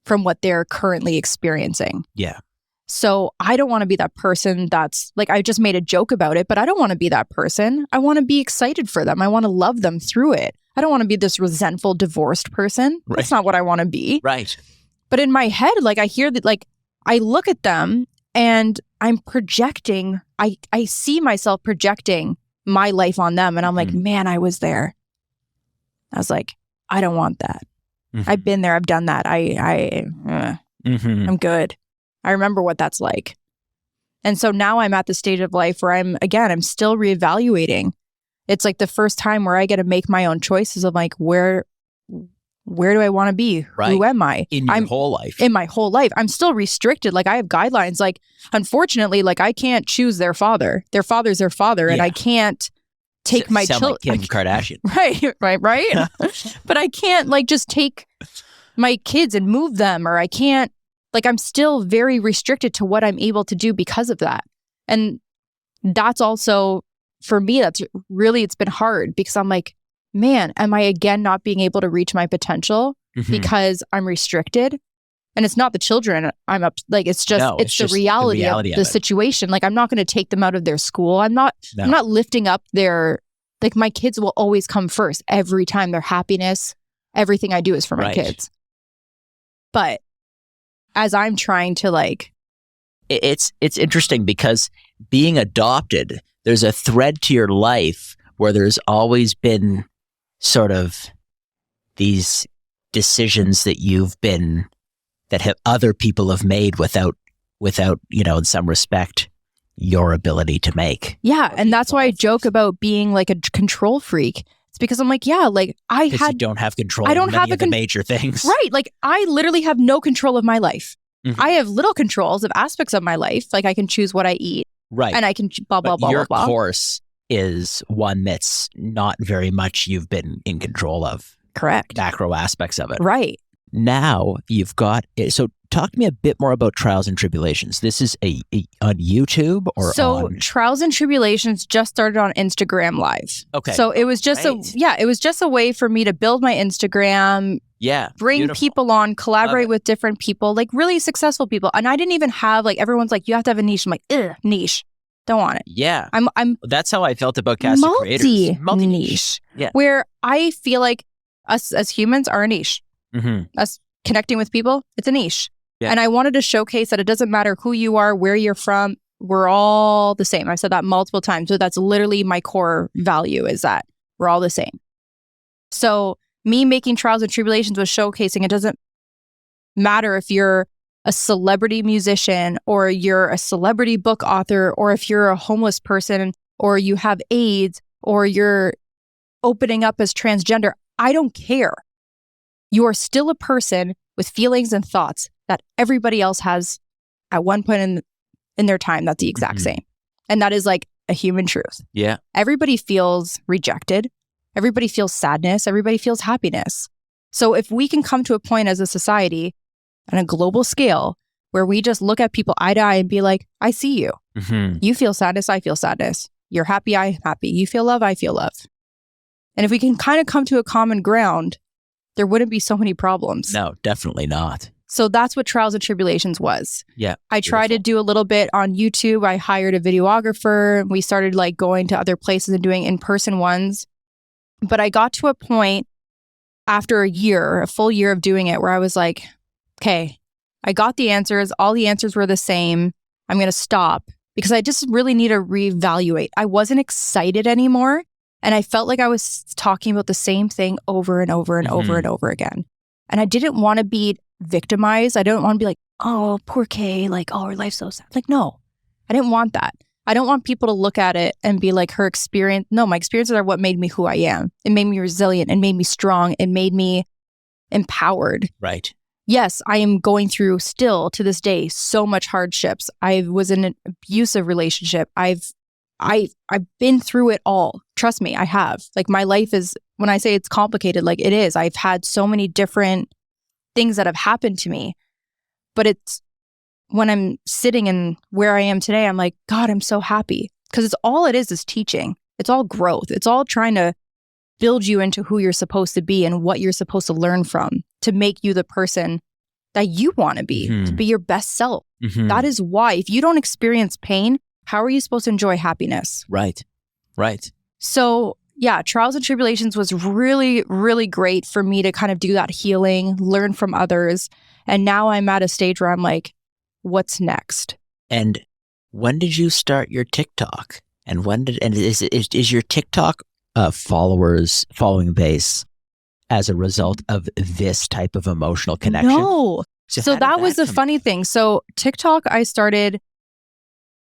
from what they're currently experiencing. Yeah. So I don't want to be that person that's like, I just made a joke about it, but I don't want to be that person. I want to be excited for them. I want to love them through it. I don't want to be this resentful, divorced person. Right. That's not what I want to be. Right. But in my head, like I hear that, like I look at them and I'm projecting, I see myself projecting my life on them. And I'm like, man, I was there. I was like, I don't want that. I've been there. I've done that. I'm good. I remember what that's like. And so now I'm at the stage of life where I'm still reevaluating. It's like the first time where I get to make my own choices of like, where do I want to be? Right. Who am I? In your whole life. In my whole life. I'm still restricted. Like I have guidelines. Like, unfortunately, like I can't choose their father. Their father's their father. And I can't take my children. Like Kim Kardashian. Right. But I can't like just take my kids and move them, or I can't, like I'm still very restricted to what I'm able to do because of that. And that's also, for me, that's really, it's been hard because I'm like, man, am I again not being able to reach my potential because I'm restricted? And it's not the children I'm up, like it's just, it's the reality of the situation. Like I'm not going to take them out of their school. I'm not lifting up their, like my kids will always come first every time. Their happiness, everything I do is for my kids. But as I'm trying to like, it's interesting because being adopted, there's a thread to your life where there's always been sort of these decisions that have other people have made without, in some respect, your ability to make. Yeah. And that's why I joke about being like a control freak. It's because I'm like, yeah, like you don't have control I don't of have many of the major things. Right. Like I literally have no control of my life. I have little controls of aspects of my life. Like I can choose what I eat. Right. And I can blah, blah, blah, your blah, blah. course is one that's not very much you've been in control of. Correct. Macro aspects of it. Right. Now you've got it. So talk to me a bit more about Trials and Tribulations. This is on YouTube or on... Trials and Tribulations just started on Instagram Live. Okay. So it was just it was just a way for me to build my Instagram. Yeah. Bring people on, collaborate with different people, like really successful people. And I didn't even have like, everyone's like, you have to have a niche. I'm like, niche. Don't want it. Yeah. I'm That's how I felt about Cast of Creators. Multi-niche. Yeah. Where I feel like us as humans are a niche. Us connecting with people, it's a niche. Yeah. And I wanted to showcase that it doesn't matter who you are, where you're from, we're all the same. I've said that multiple times. So that's literally my core value, is that we're all the same. So me making Trials and Tribulations was showcasing it doesn't matter if you're a celebrity musician or you're a celebrity book author or if you're a homeless person or you have AIDS or you're opening up as transgender. I don't care. You are still a person with feelings and thoughts that everybody else has at one point in their time. That's the exact same. And that is like a human truth. Yeah. Everybody feels rejected. Everybody feels sadness. Everybody feels happiness. So if we can come to a point as a society on a global scale where we just look at people eye to eye and be like, I see you. You feel sadness. I feel sadness. You're happy. I'm happy. You feel love. I feel love. And if we can kind of come to a common ground, there wouldn't be so many problems. No, definitely not. So that's what Trials and Tribulations was. Yeah. I tried to do a little bit on YouTube. I hired a videographer. We started like going to other places and doing in-person ones. But I got to a point after a full year of doing it, where I was like, okay, I got the answers. All the answers were the same. I'm going to stop because I just really need to reevaluate. I wasn't excited anymore. And I felt like I was talking about the same thing over and over and over and over again. And I didn't want to be victimized. I didn't want to be like, oh, poor Kaye, like, oh, her life's so sad. Like, no, I didn't want that. I don't want people to look at it and be like, her experience. No, my experiences are what made me who I am. It made me resilient. It made me strong. It made me empowered. Right. Yes, I am going through still to this day so much hardships. I was in an abusive relationship. I've been through it all. Trust me, I have. Like my life is, when I say it's complicated, like it is. I've had so many different things that have happened to me, but it's when I'm sitting in where I am today, I'm like, God, I'm so happy. Because it's all it is teaching. It's all growth. It's all trying to build you into who you're supposed to be and what you're supposed to learn from to make you the person that you want to be your best self. That is why. If you don't experience pain, how are you supposed to enjoy happiness? Right. So yeah, Trials and Tribulations was really, really great for me to kind of do that healing, learn from others. And now I'm at a stage where I'm like, what's next? And when did you start your TikTok? And is your TikTok following base as a result of this type of emotional connection? No. So that was the funny thing. So TikTok, I started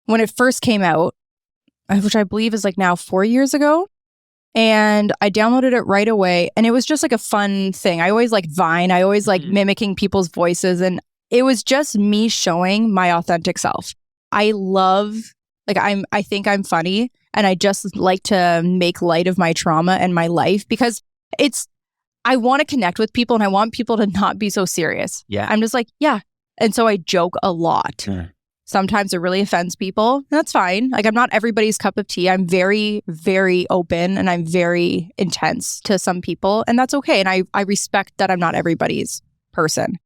when it first came out, which I believe is like now 4 years ago. And I downloaded it right away. And it was just like a fun thing. I always like Vine. I always like mimicking people's voices. And it was just me showing my authentic self. I think I'm funny. And I just like to make light of my trauma and my life because I want to connect with people and I want people to not be so serious. Yeah. I'm just like, yeah. And so I joke a lot. Sometimes it really offends people. And that's fine. Like I'm not everybody's cup of tea. I'm very, very open and I'm very intense to some people. And that's okay. And I respect that I'm not everybody's person.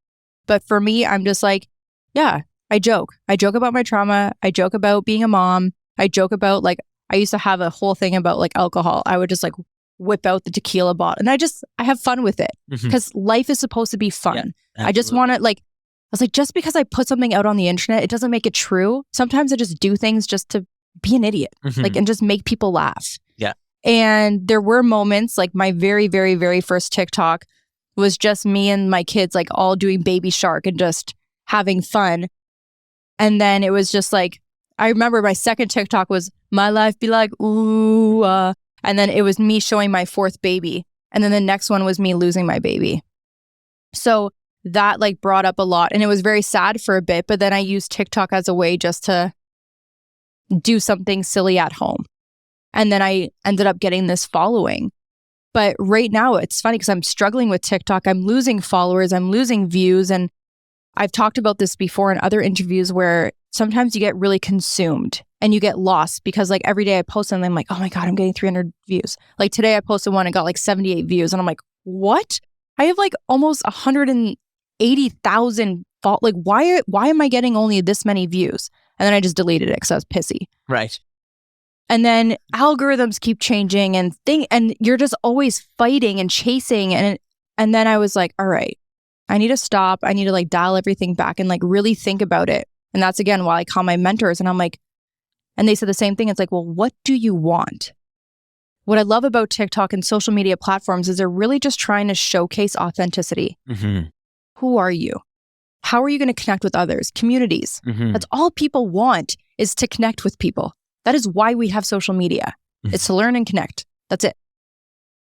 But for me, I'm just like, yeah, I joke. I joke about my trauma. I joke about being a mom. I joke about like, I used to have a whole thing about like alcohol. I would just like whip out the tequila bottle and I have fun with it because life is supposed to be fun. Yeah, I just want to like, I was like, just because I put something out on the internet, it doesn't make it true. Sometimes I just do things just to be an idiot, like, and just make people laugh. Yeah. And there were moments like my very, very, very first TikTok was just me and my kids, like all doing Baby Shark and just having fun. And then it was just like, I remember my second TikTok was my life be like, ooh, and then it was me showing my fourth baby. And then the next one was me losing my baby. So that like brought up a lot. And it was very sad for a bit. But then I used TikTok as a way just to do something silly at home. And then I ended up getting this following. But right now it's funny because I'm struggling with TikTok. I'm losing followers. I'm losing views. And I've talked about this before in other interviews where sometimes you get really consumed and you get lost because like every day I post something, I'm like, oh my God, I'm getting 300 views. Like today I posted one and got like 78 views. And I'm like, what? I have like almost 180,000 like why am I getting only this many views? And then I just deleted it because I was pissy. Right. And then algorithms keep changing and you're just always fighting and chasing. And then I was like, all right, I need to stop. I need to like dial everything back and like really think about it. And that's again why I call my mentors and I'm like, and they said the same thing. It's like, well, what do you want? What I love about TikTok and social media platforms is they're really just trying to showcase authenticity. Who are you? How are you going to connect with others? Communities. That's all people want is to connect with people. That is why we have social media. It's to learn and connect. That's it.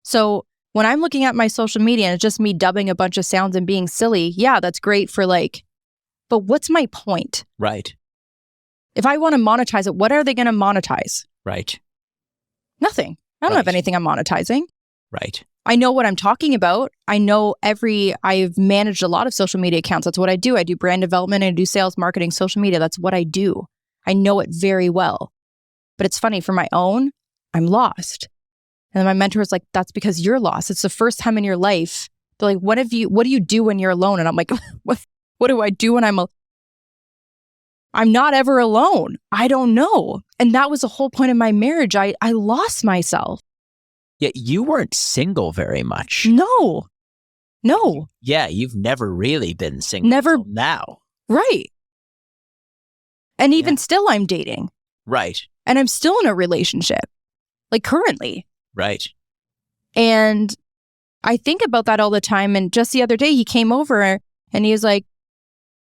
So when I'm looking at my social media and it's just me dubbing a bunch of sounds and being silly, yeah, that's great for like, but what's my point? Right. If I want to monetize it, what are they going to monetize? Right. Nothing. I don't have anything I'm monetizing. Right. I know what I'm talking about. I've managed a lot of social media accounts. That's what I do. I do brand development. I do sales, marketing, social media. That's what I do. I know it very well. But it's funny, for my own, I'm lost. And then my mentor was like, that's because you're lost. It's the first time in your life. They're like, what do you do when you're alone? And I'm like, what do I do when I'm not ever alone? I don't know. And that was the whole point of my marriage. I lost myself. Yeah, you weren't single very much. No. Yeah, you've never really been single Never. Until now. Right. And even still, I'm dating. Right. And I'm still in a relationship, like currently. Right. And I think about that all the time. And just the other day, he came over and he was like,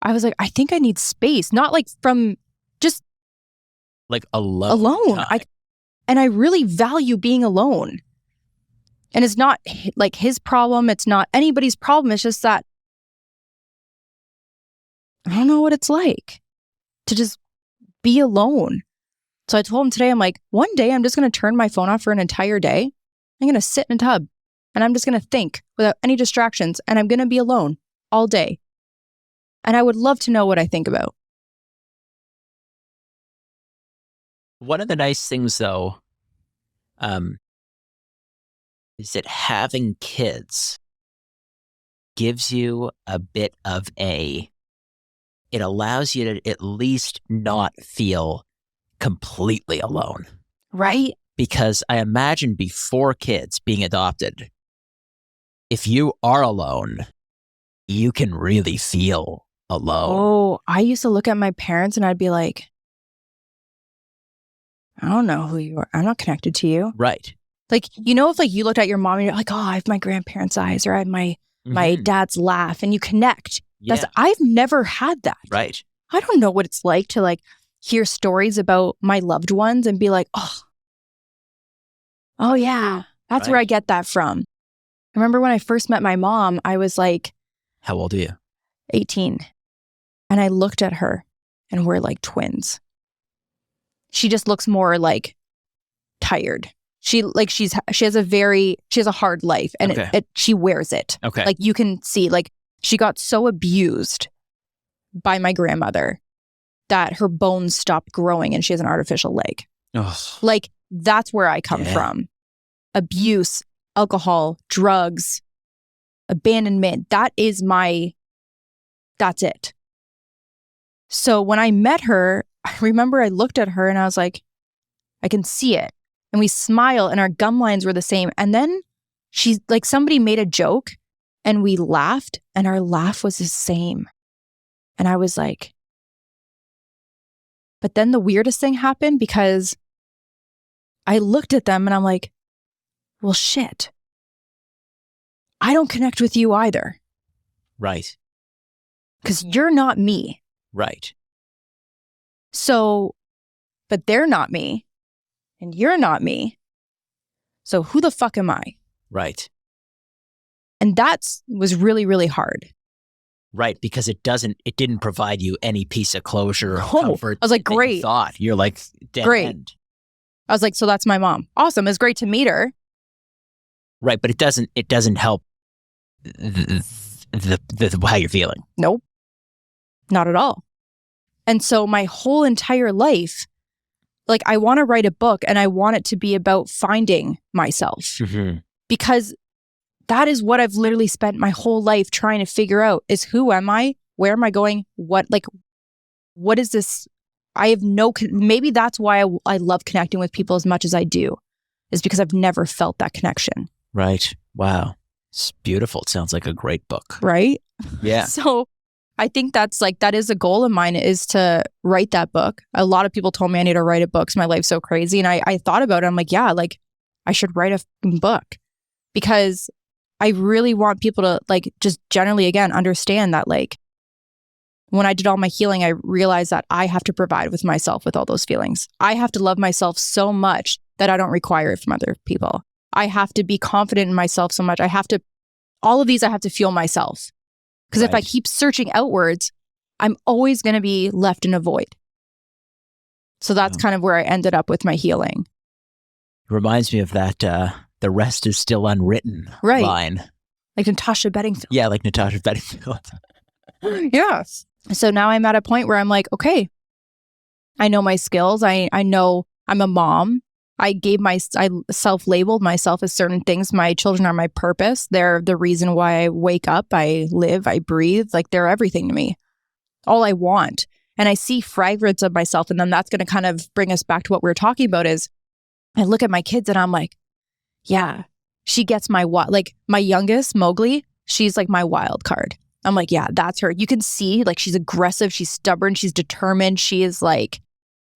I was like, I think I need space. Not like from just like alone. And I really value being alone. And it's not like his problem. It's not anybody's problem. It's just that I don't know what it's like to just be alone. So I told him today, I'm like, one day I'm just going to turn my phone off for an entire day. I'm going to sit in a tub and I'm just going to think without any distractions. And I'm going to be alone all day. And I would love to know what I think about. One of the nice things, though, is that having kids gives you a bit of it allows you to at least not feel completely alone. Right? Because I imagine before kids being adopted, if you are alone, you can really feel alone. Oh, I used to look at my parents and I'd be like, I don't know who you are. I'm not connected to you. Right. Like, if like you looked at your mom and you're like, oh, I have my grandparents' eyes or I have my dad's laugh, and you connect. Yeah. I've never had that. Right. I don't know what it's like to like hear stories about my loved ones and be like, oh yeah, that's where I get that from. I remember when I first met my mom, I was like, how old are you? 18. And I looked at her and we're like twins. She just looks more like tired. She has a hard life, and she wears it. Okay. Like you can see, like she got so abused by my grandmother that her bones stopped growing and she has an artificial leg. Oh. Like that's where I come from. Abuse, alcohol, drugs, abandonment. That's it. So when I met her, I remember I looked at her and I was like, I can see it. And we smile and our gum lines were the same. And then she's like, somebody made a joke and we laughed and our laugh was the same. And I was like, but then the weirdest thing happened because I looked at them and I'm like, well, shit. I don't connect with you either. Right. Because you're not me. Right. So, but they're not me. And you're not me. So who the fuck am I? Right. And that was really, really hard. Right, because it didn't provide you any piece of closure or comfort. I was like, great. You're like, dead great. end. I was like, so that's my mom. Awesome. It's great to meet her. Right, but it doesn't help the how you're feeling. Nope. Not at all. And so my whole entire life, like I want to write a book and I want it to be about finding myself. Because that is what I've literally spent my whole life trying to figure out is who am I? Where am I going? What is this? I have maybe that's why I love connecting with people as much as I do, is because I've never felt that connection. Right. Wow. It's beautiful. It sounds like a great book. Right? Yeah. So I think that is a goal of mine, is to write that book. A lot of people told me I need to write a book because my life's so crazy. And I thought about it. I'm like, yeah, like I should write a book, because I really want people to like just generally, again, understand that like when I did all my healing, I realized that I have to provide with myself with all those feelings. I have to love myself so much that I don't require it from other people. I have to be confident in myself so much. All of these I have to feel myself. Because if I keep searching outwards, I'm always going to be left in a void. So that's kind of where I ended up with my healing. Reminds me of that, the rest is still unwritten line. Like Natasha Bedingfield. Yeah, like Natasha Bedingfield. Yes. So now I'm at a point where I'm like, okay, I know my skills. I know I'm a mom. I self-labeled myself as certain things. My children are my purpose. They're the reason why I wake up, I live, I breathe. Like they're everything to me. All I want. And I see fragments of myself. And then that's going to kind of bring us back to what we were talking about is I look at my kids and I'm like, yeah, she gets my youngest, Mowgli, she's like my wild card. I'm like, yeah, that's her. You can see like she's aggressive, she's stubborn, she's determined. She is like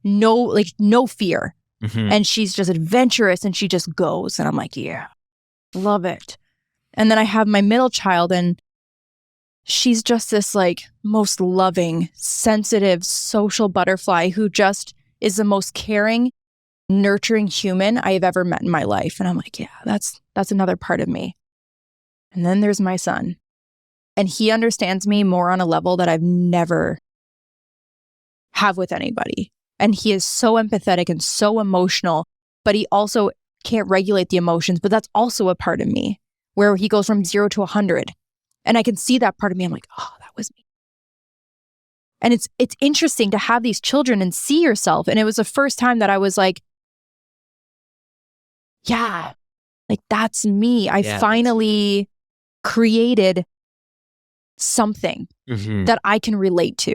no fear. And she's just adventurous and she just goes. And I'm like, yeah, love it. And then I have my middle child and she's just this like most loving, sensitive, social butterfly who just is the most caring, nurturing human I have ever met in my life. And I'm like, yeah, that's another part of me. And then there's my son. And he understands me more on a level that I've never have with anybody. And he is so empathetic and so emotional, but he also can't regulate the emotions. But that's also a part of me where he goes from 0 to 100. And I can see that part of me. I'm like, oh, that was me. And it's interesting to have these children and see yourself. And it was the first time that I was like, yeah, like that's me. I finally created something that I can relate to.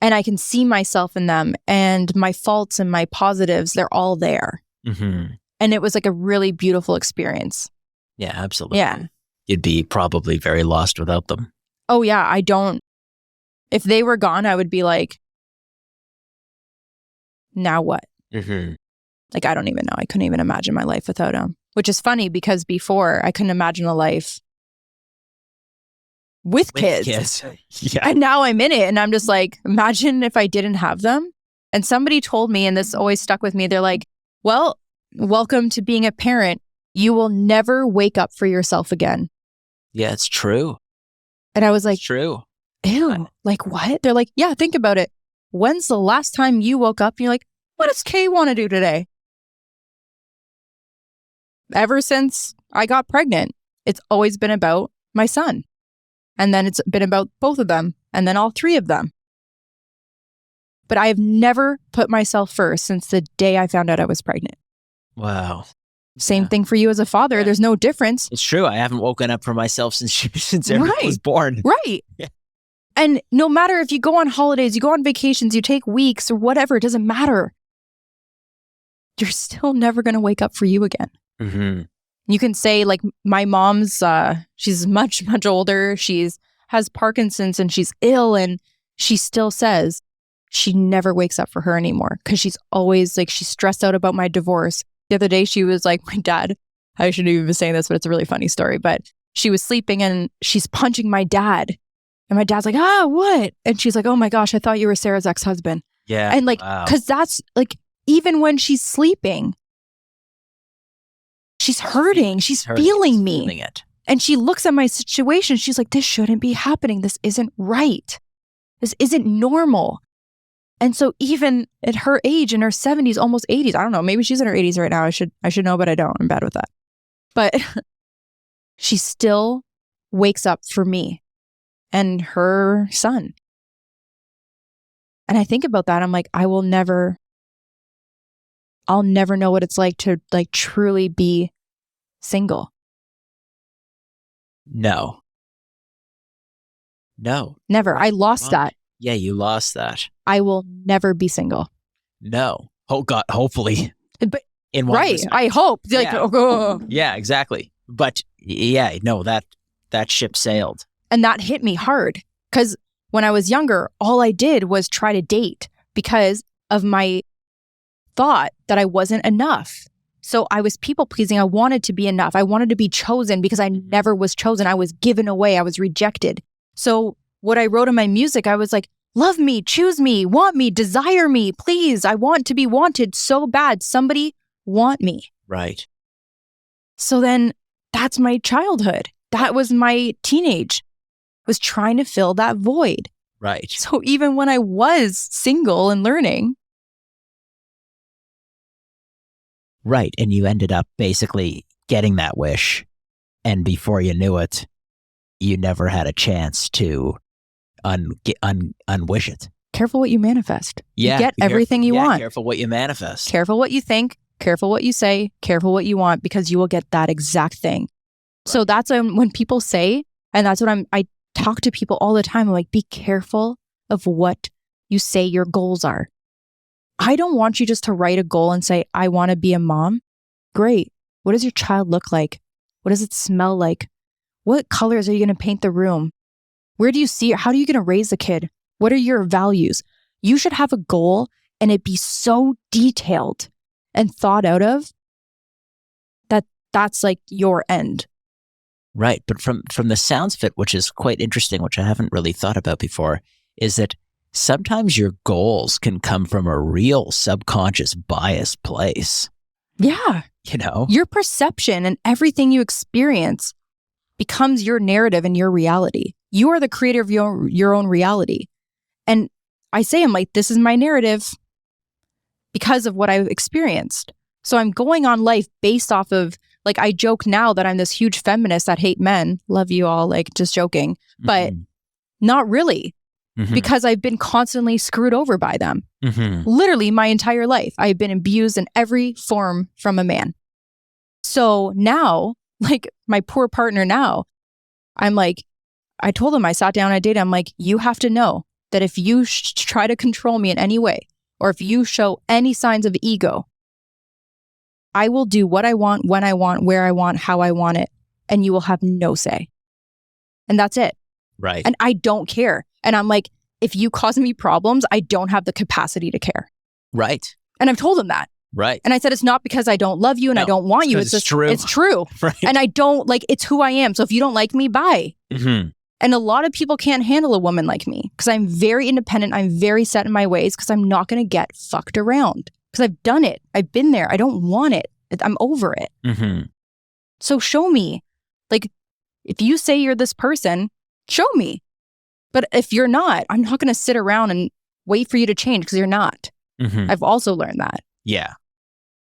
And I can see myself in them, and my faults and my positives, they're all there. And it was like a really beautiful experience. Yeah, absolutely. Yeah. You'd be probably very lost without them. Oh yeah, if they were gone, I would be like, now what? Like, I don't even know. I couldn't even imagine my life without them, which is funny because before I couldn't imagine a life with kids. Yeah. And now I'm in it and I'm just like, imagine if I didn't have them. And somebody told me, and this always stuck with me, they're like, well, welcome to being a parent. You will never wake up for yourself again. Yeah, it's true. And I was like, It's true. ew, like what? They're like, yeah, think about it. When's the last time you woke up and you're like, what does Kaye want to do today? Ever since I got pregnant, it's always been about my son. And then it's been about both of them, and then all three of them. But I have never put myself first since the day I found out I was pregnant. Wow. Same thing for you as a father. Yeah. There's no difference. It's true. I haven't woken up for myself since Eric Right. was born. Right. Yeah. And no matter if you go on holidays, you go on vacations, you take weeks or whatever, it doesn't matter. You're still never going to wake up for you again. You can say, like, my mom's, she's much, much older. Has Parkinson's and she's ill, and she still says she never wakes up for her anymore because she's always like, she's stressed out about my divorce. The other day, she was like, my dad, I shouldn't even be saying this, but it's a really funny story, but she was sleeping and she's punching my dad. And my dad's like, what? And she's like, oh my gosh, I thought you were Sarah's ex-husband. Yeah. And like, wow. because that's like, even when she's sleeping, she's hurting. She's feeling me. Feeling it. And she looks at my situation. She's like, this shouldn't be happening. This isn't right. This isn't normal. And so even at her age, in her 70s, almost 80s, I don't know, maybe she's in her 80s right now. I should know, but I don't. I'm bad with that. But she still wakes up for me and her son. And I think about that. I'm like, I'll never know what it's like to like truly be single. No. Never. I lost that. Yeah, you lost that. I will never be single. No. Oh God, hopefully. But in one right. respect. I hope. Like, Yeah. oh. Yeah, exactly. But yeah, no, that ship sailed. And that hit me hard because when I was younger, all I did was try to date because of my thought that I wasn't enough. So I was people pleasing. I wanted to be enough. I wanted to be chosen because I never was chosen. I was given away. I was rejected. So what I wrote in my music, I was like, love me, choose me, want me, desire me, please. I want to be wanted so bad. Somebody want me. Right. So then that's my childhood. That was my teenage, was trying to fill that void. Right. So even when I was single and learning. Right. And you ended up basically getting that wish. And before you knew it, you never had a chance to unwish it. Careful what you manifest. Yeah. You get everything you want. Careful what you manifest. Careful what you think. Careful what you say. Careful what you want, because you will get that exact thing. Right. So that's when people say, and that's what I talk to people all the time. I'm like, be careful of what you say your goals are. I don't want you just to write a goal and say, I want to be a mom. Great. What does your child look like? What does it smell like? What colors are you going to paint the room? Where do you see it? How are you going to raise a kid? What are your values? You should have a goal and it be so detailed and thought out of that that's like your end. Right. But from the sounds of it, which is quite interesting, which I haven't really thought about before, is that sometimes your goals can come from a real subconscious biased place. Yeah. You know? Your perception and everything you experience becomes your narrative and your reality. You are the creator of your own reality. And I say, I'm like, this is my narrative because of what I've experienced. So I'm going on life based off of, like, I joke now that I'm this huge feminist that hate men. Love you all, like, just joking. But not really. because I've been constantly screwed over by them. Mm-hmm. Literally my entire life. I've been abused in every form from a man. So now, like my poor partner now, I'm like, I told him, I sat down, I dated, I'm like, you have to know that if you try to control me in any way, or if you show any signs of ego, I will do what I want, when I want, where I want, how I want it, and you will have no say. And that's it. Right. And I don't care. And I'm like, if you cause me problems, I don't have the capacity to care. Right. And I've told him that. Right. And I said, it's not because I don't love you and I don't want you. It's just true. It's true. Right. And I don't like, it's who I am. So if you don't like me, bye. Mm-hmm. And a lot of people can't handle a woman like me because I'm very independent. I'm very set in my ways because I'm not going to get fucked around because I've done it. I've been there. I don't want it. I'm over it. Mm-hmm. So show me. Like, if you say you're this person, show me. But if you're not, I'm not going to sit around and wait for you to change because you're not. Mm-hmm. I've also learned that. Yeah.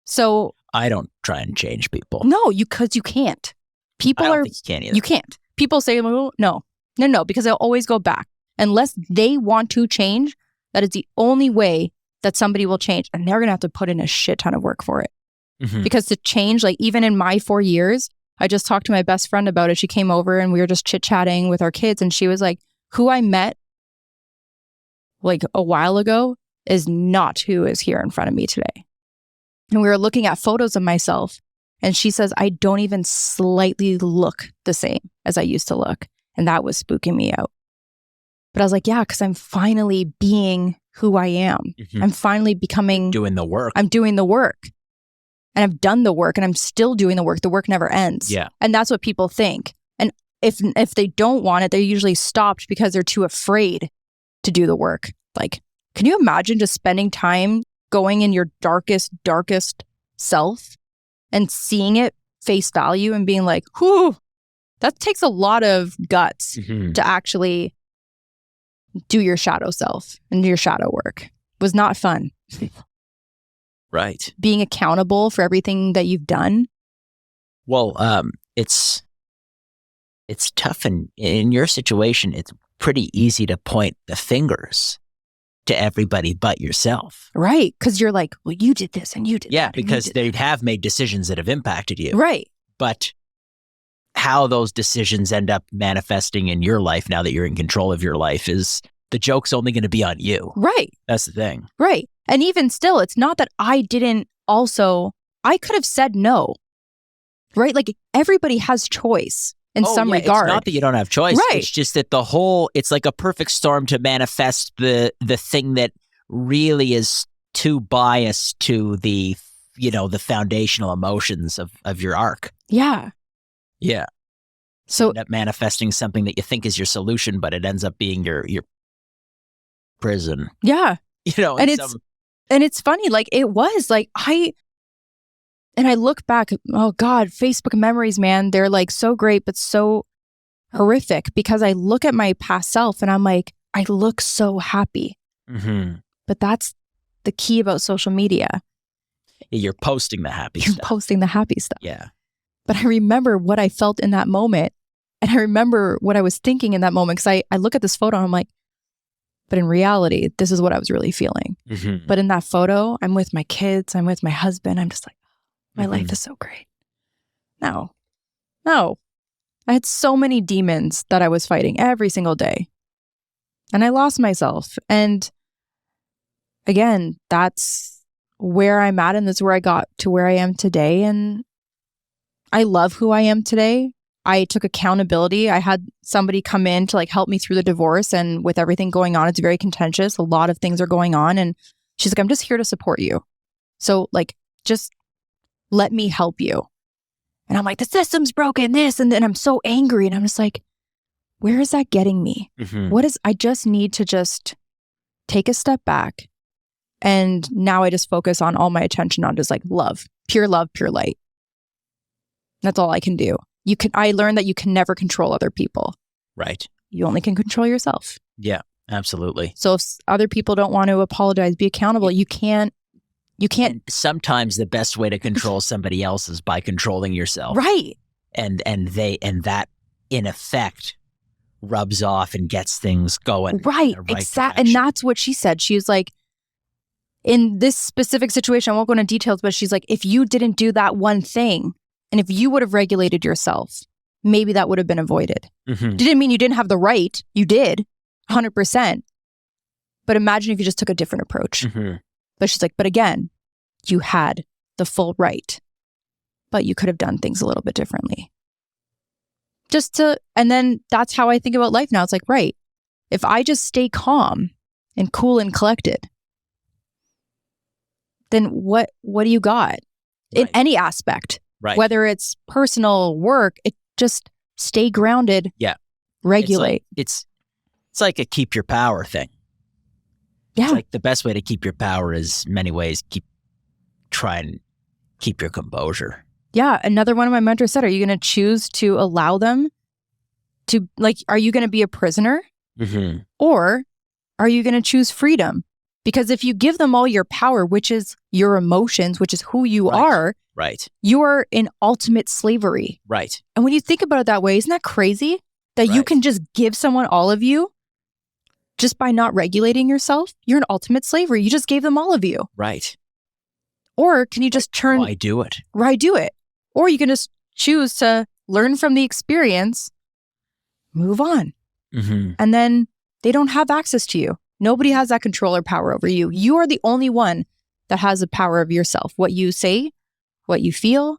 So I don't try and change people. no, because you can't. People I don't are, think you can either. you can't. People say, well, no, because they'll always go back. Unless they want to change, that is the only way that somebody will change. And they're going to have to put in a shit ton of work for it. Mm-hmm. Because to change, like even in my 4 years, I just talked to my best friend about it. She came over and we were just chit-chatting with our kids. And she was like, who I met like a while ago is not who is here in front of me today. And we were looking at photos of myself. And she says, I don't even slightly look the same as I used to look. And that was spooking me out. But I was like, yeah, because I'm finally being who I am. Mm-hmm. I'm finally becoming... doing the work. I'm doing the work. And I've done the work and I'm still doing the work. The work never ends. Yeah. And that's what people think. And if they don't want it, they're usually stopped because they're too afraid to do the work. Like, can you imagine just spending time going in your darkest self and seeing it face value and being like, whew, that takes a lot of guts Mm-hmm. to actually do your shadow self and do your shadow work. It was not fun. Right. Being accountable for everything that you've done. Well, it's tough. And in your situation, it's pretty easy to point the fingers to everybody but yourself. Right. Because you're like, well, you did this and you did Yeah, that. and you because did they have made decisions that have impacted you. that. Right. But how those decisions end up manifesting in your life now that you're in control of your life is the joke's only going to be on you. Right. That's the thing. Right. And even still, it's not that I didn't also, I could have said no. Right. Like everybody has choice in some regard. It's not that you don't have choice. Right. It's just that it's like a perfect storm to manifest the thing that really is too biased to the, the foundational emotions of your arc. Yeah. Yeah. So End up manifesting something that you think is your solution, but it ends up being your prison. yeah. And it's funny, like it was like I look back, oh God, Facebook memories, man, they're like so great, but so horrific because I look at my past self and I'm like, I look so happy. Mm-hmm. But that's the key about social media. You're posting the happy You're stuff. posting the happy stuff. Yeah. But I remember what I felt in that moment. And I remember what I was thinking in that moment because I look at this photo and I'm like, but in reality, this is what I was really feeling. Mm-hmm. But in that photo, I'm with my kids, I'm with my husband. I'm just like, my life is so great. No. I had so many demons that I was fighting every single day. And I lost myself. And again, that's where I'm at. And that's where I got to where I am today. And I love who I am today. I took accountability. I had somebody come in to like help me through the divorce. And with everything going on, it's very contentious. A lot of things are going on. And she's like, I'm just here to support you. So like, just let me help you. And I'm like, the system's broken, this. And then I'm so angry. And I'm just like, where is that getting me? Mm-hmm. I just need to just take a step back. And now I just focus on all my attention on just like love, pure light. That's all I can do. I learned that you can never control other people. Right. You only can control yourself. Yeah, absolutely. So if other people don't want to apologize, be accountable, you can't. And sometimes the best way to control somebody else is by controlling yourself. Right. And that in effect rubs off and gets things going. Right. Exactly. And that's what she said. She was like, in this specific situation, I won't go into details, but she's like, if you didn't do that one thing, and if you would have regulated yourself, maybe that would have been avoided. Mm-hmm. Didn't mean you didn't have the right. You did, 100%. But imagine if you just took a different approach. Mm-hmm. But she's like, but again, you had the full right, but you could have done things a little bit differently. And then that's how I think about life now. It's like, right, if I just stay calm and cool and collected, then what do you got in any aspect? Right. Whether it's personal, work, it just stay grounded. Yeah. Regulate. It's like a keep your power thing. Yeah. It's like the best way to keep your power is many ways. Try and keep your composure. Yeah. Another one of my mentors said, are you going to choose to allow them to, like, are you going to be a prisoner? Mm-hmm. Or are you going to choose freedom? Because if you give them all your power, which is your emotions, which is who you are, you are in ultimate slavery. Right. And when you think about it that way, isn't that crazy? That you can just give someone all of you just by not regulating yourself? You're in ultimate slavery. You just gave them all of you. Right. Or can you just turn... Why do it? Why do it? Or you can just choose to learn from the experience, move on. Mm-hmm. And then they don't have access to you. Nobody has that control or power over you. You are the only one that has the power of yourself. What you say, what you feel.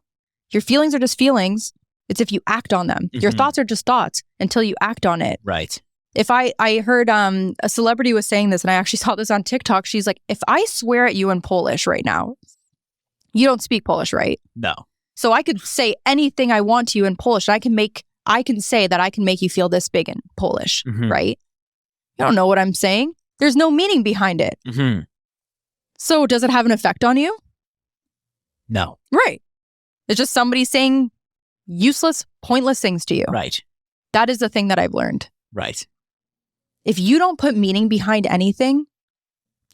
Your feelings are just feelings. It's if you act on them. Mm-hmm. Your thoughts are just thoughts until you act on it. Right. If I heard a celebrity was saying this, and I actually saw this on TikTok. She's like, if I swear at you in Polish right now, you don't speak Polish, right? No. So I could say anything I want to you in Polish. I can say that I can make you feel this big in Polish, mm-hmm. right? You don't know what I'm saying. There's no meaning behind it. Mm-hmm. So does it have an effect on you? No. Right. It's just somebody saying useless, pointless things to you. Right. That is the thing that I've learned. Right. If you don't put meaning behind anything,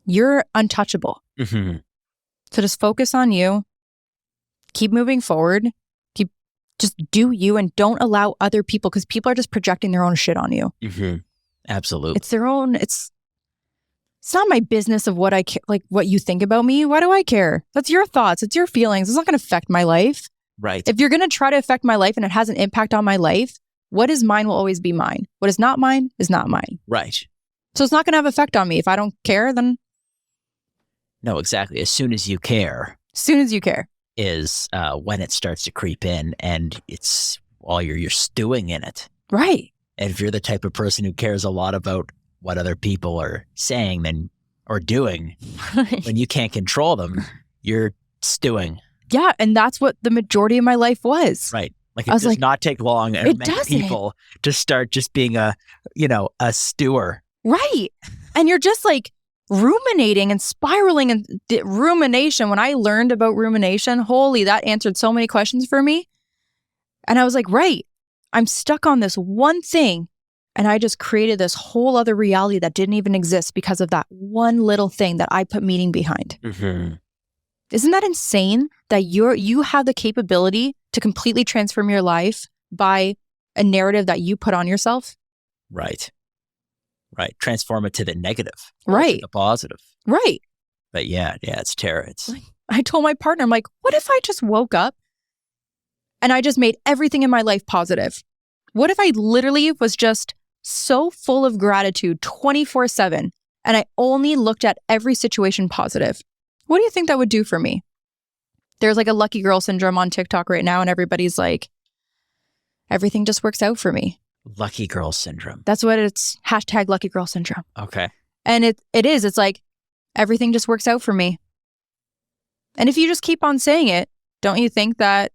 you're untouchable. Mm-hmm. So just focus on you. Keep moving forward. Just do you, and don't allow other people, because people are just projecting their own shit on you. Mm-hmm. Absolutely. It's their own, it's not my business of what what you think about me. Why do I care? That's your thoughts. It's your feelings. It's not going to affect my life. Right. If you're going to try to affect my life and it has an impact on my life, what is mine will always be mine. What is not mine is not mine. Right. So it's not going to have effect on me. If I don't care, then... No, exactly. As soon as you care. As soon as you care. Is when it starts to creep in, and it's all you're stewing in it. Right. And if you're the type of person who cares a lot about what other people are saying or doing, when you can't control them, you're stewing. Yeah. And that's what the majority of my life was. Right. Like it does not take long and many doesn't. people to start just being a stewer. Right. And you're just like ruminating and spiraling, and rumination. When I learned about rumination, holy, that answered so many questions for me. And I was like, right, I'm stuck on this one thing. And I just created this whole other reality that didn't even exist because of that one little thing that I put meaning behind. Mm-hmm. Isn't that insane that you have the capability to completely transform your life by a narrative that you put on yourself? Right. Right. Transform it to the negative. Right. To the positive. Right. But yeah, it's terror. I told my partner, I'm like, what if I just woke up and I just made everything in my life positive? What if I literally was just so full of gratitude 24/7 and I only looked at every situation positive? What do you think that would do for me? There's like a lucky girl syndrome on TikTok right now, and everybody's like, everything just works out for me. Lucky girl syndrome. That's what it's, # lucky girl syndrome. Okay. And it is. It's like, everything just works out for me. And if you just keep on saying it, don't you think that...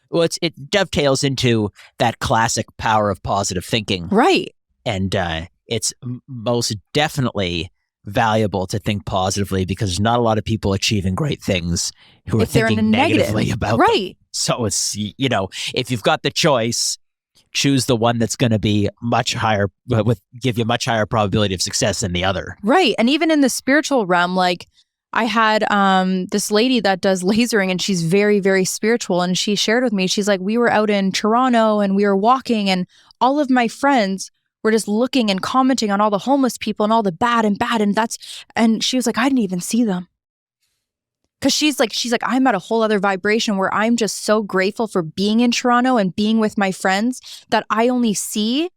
Well, it dovetails into that classic power of positive thinking. Right. And it's most definitely valuable to think positively, because there's not a lot of people achieving great things who are thinking negatively about them. So it's, if you've got the choice, choose the one that's going to be much higher, give you much higher probability of success than the other. Right. And even in the spiritual realm, like I had this lady that does lasering, and she's very, very spiritual. And she shared with me, she's like, we were out in Toronto and we were walking, and all of my friends were just looking and commenting on all the homeless people and all the bad. And she was like, I didn't even see them. Cause she's like, I'm at a whole other vibration where I'm just so grateful for being in Toronto and being with my friends that I only see,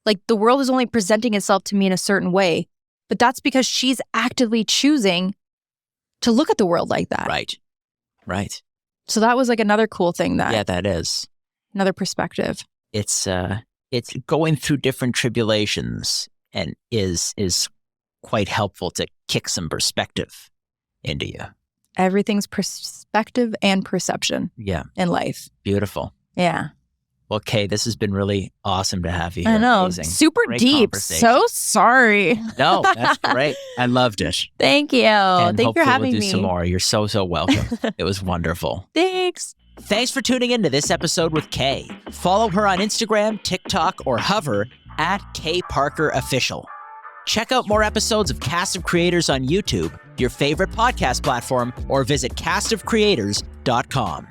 like, the world is only presenting itself to me in a certain way. But that's because she's actively choosing to look at the world like that. Right. So that was like another cool thing that is. Another perspective. It's going through different tribulations and is quite helpful to kick some perspective into you. Everything's perspective and perception in life. Beautiful. Yeah. Well, Kaye, this has been really awesome to have you here. I know. Amazing. Super Great deep. So sorry. No, that's great. I loved it. Thank you. And Thank you for having we'll do me. some more. You're so welcome. It was wonderful. Thanks. Thanks for tuning in to this episode with Kaye. Follow her on Instagram, TikTok, or Hover at Kaye Parker Official. Check out more episodes of Cast of Creators on YouTube, your favorite podcast platform, or visit castofcreators.com.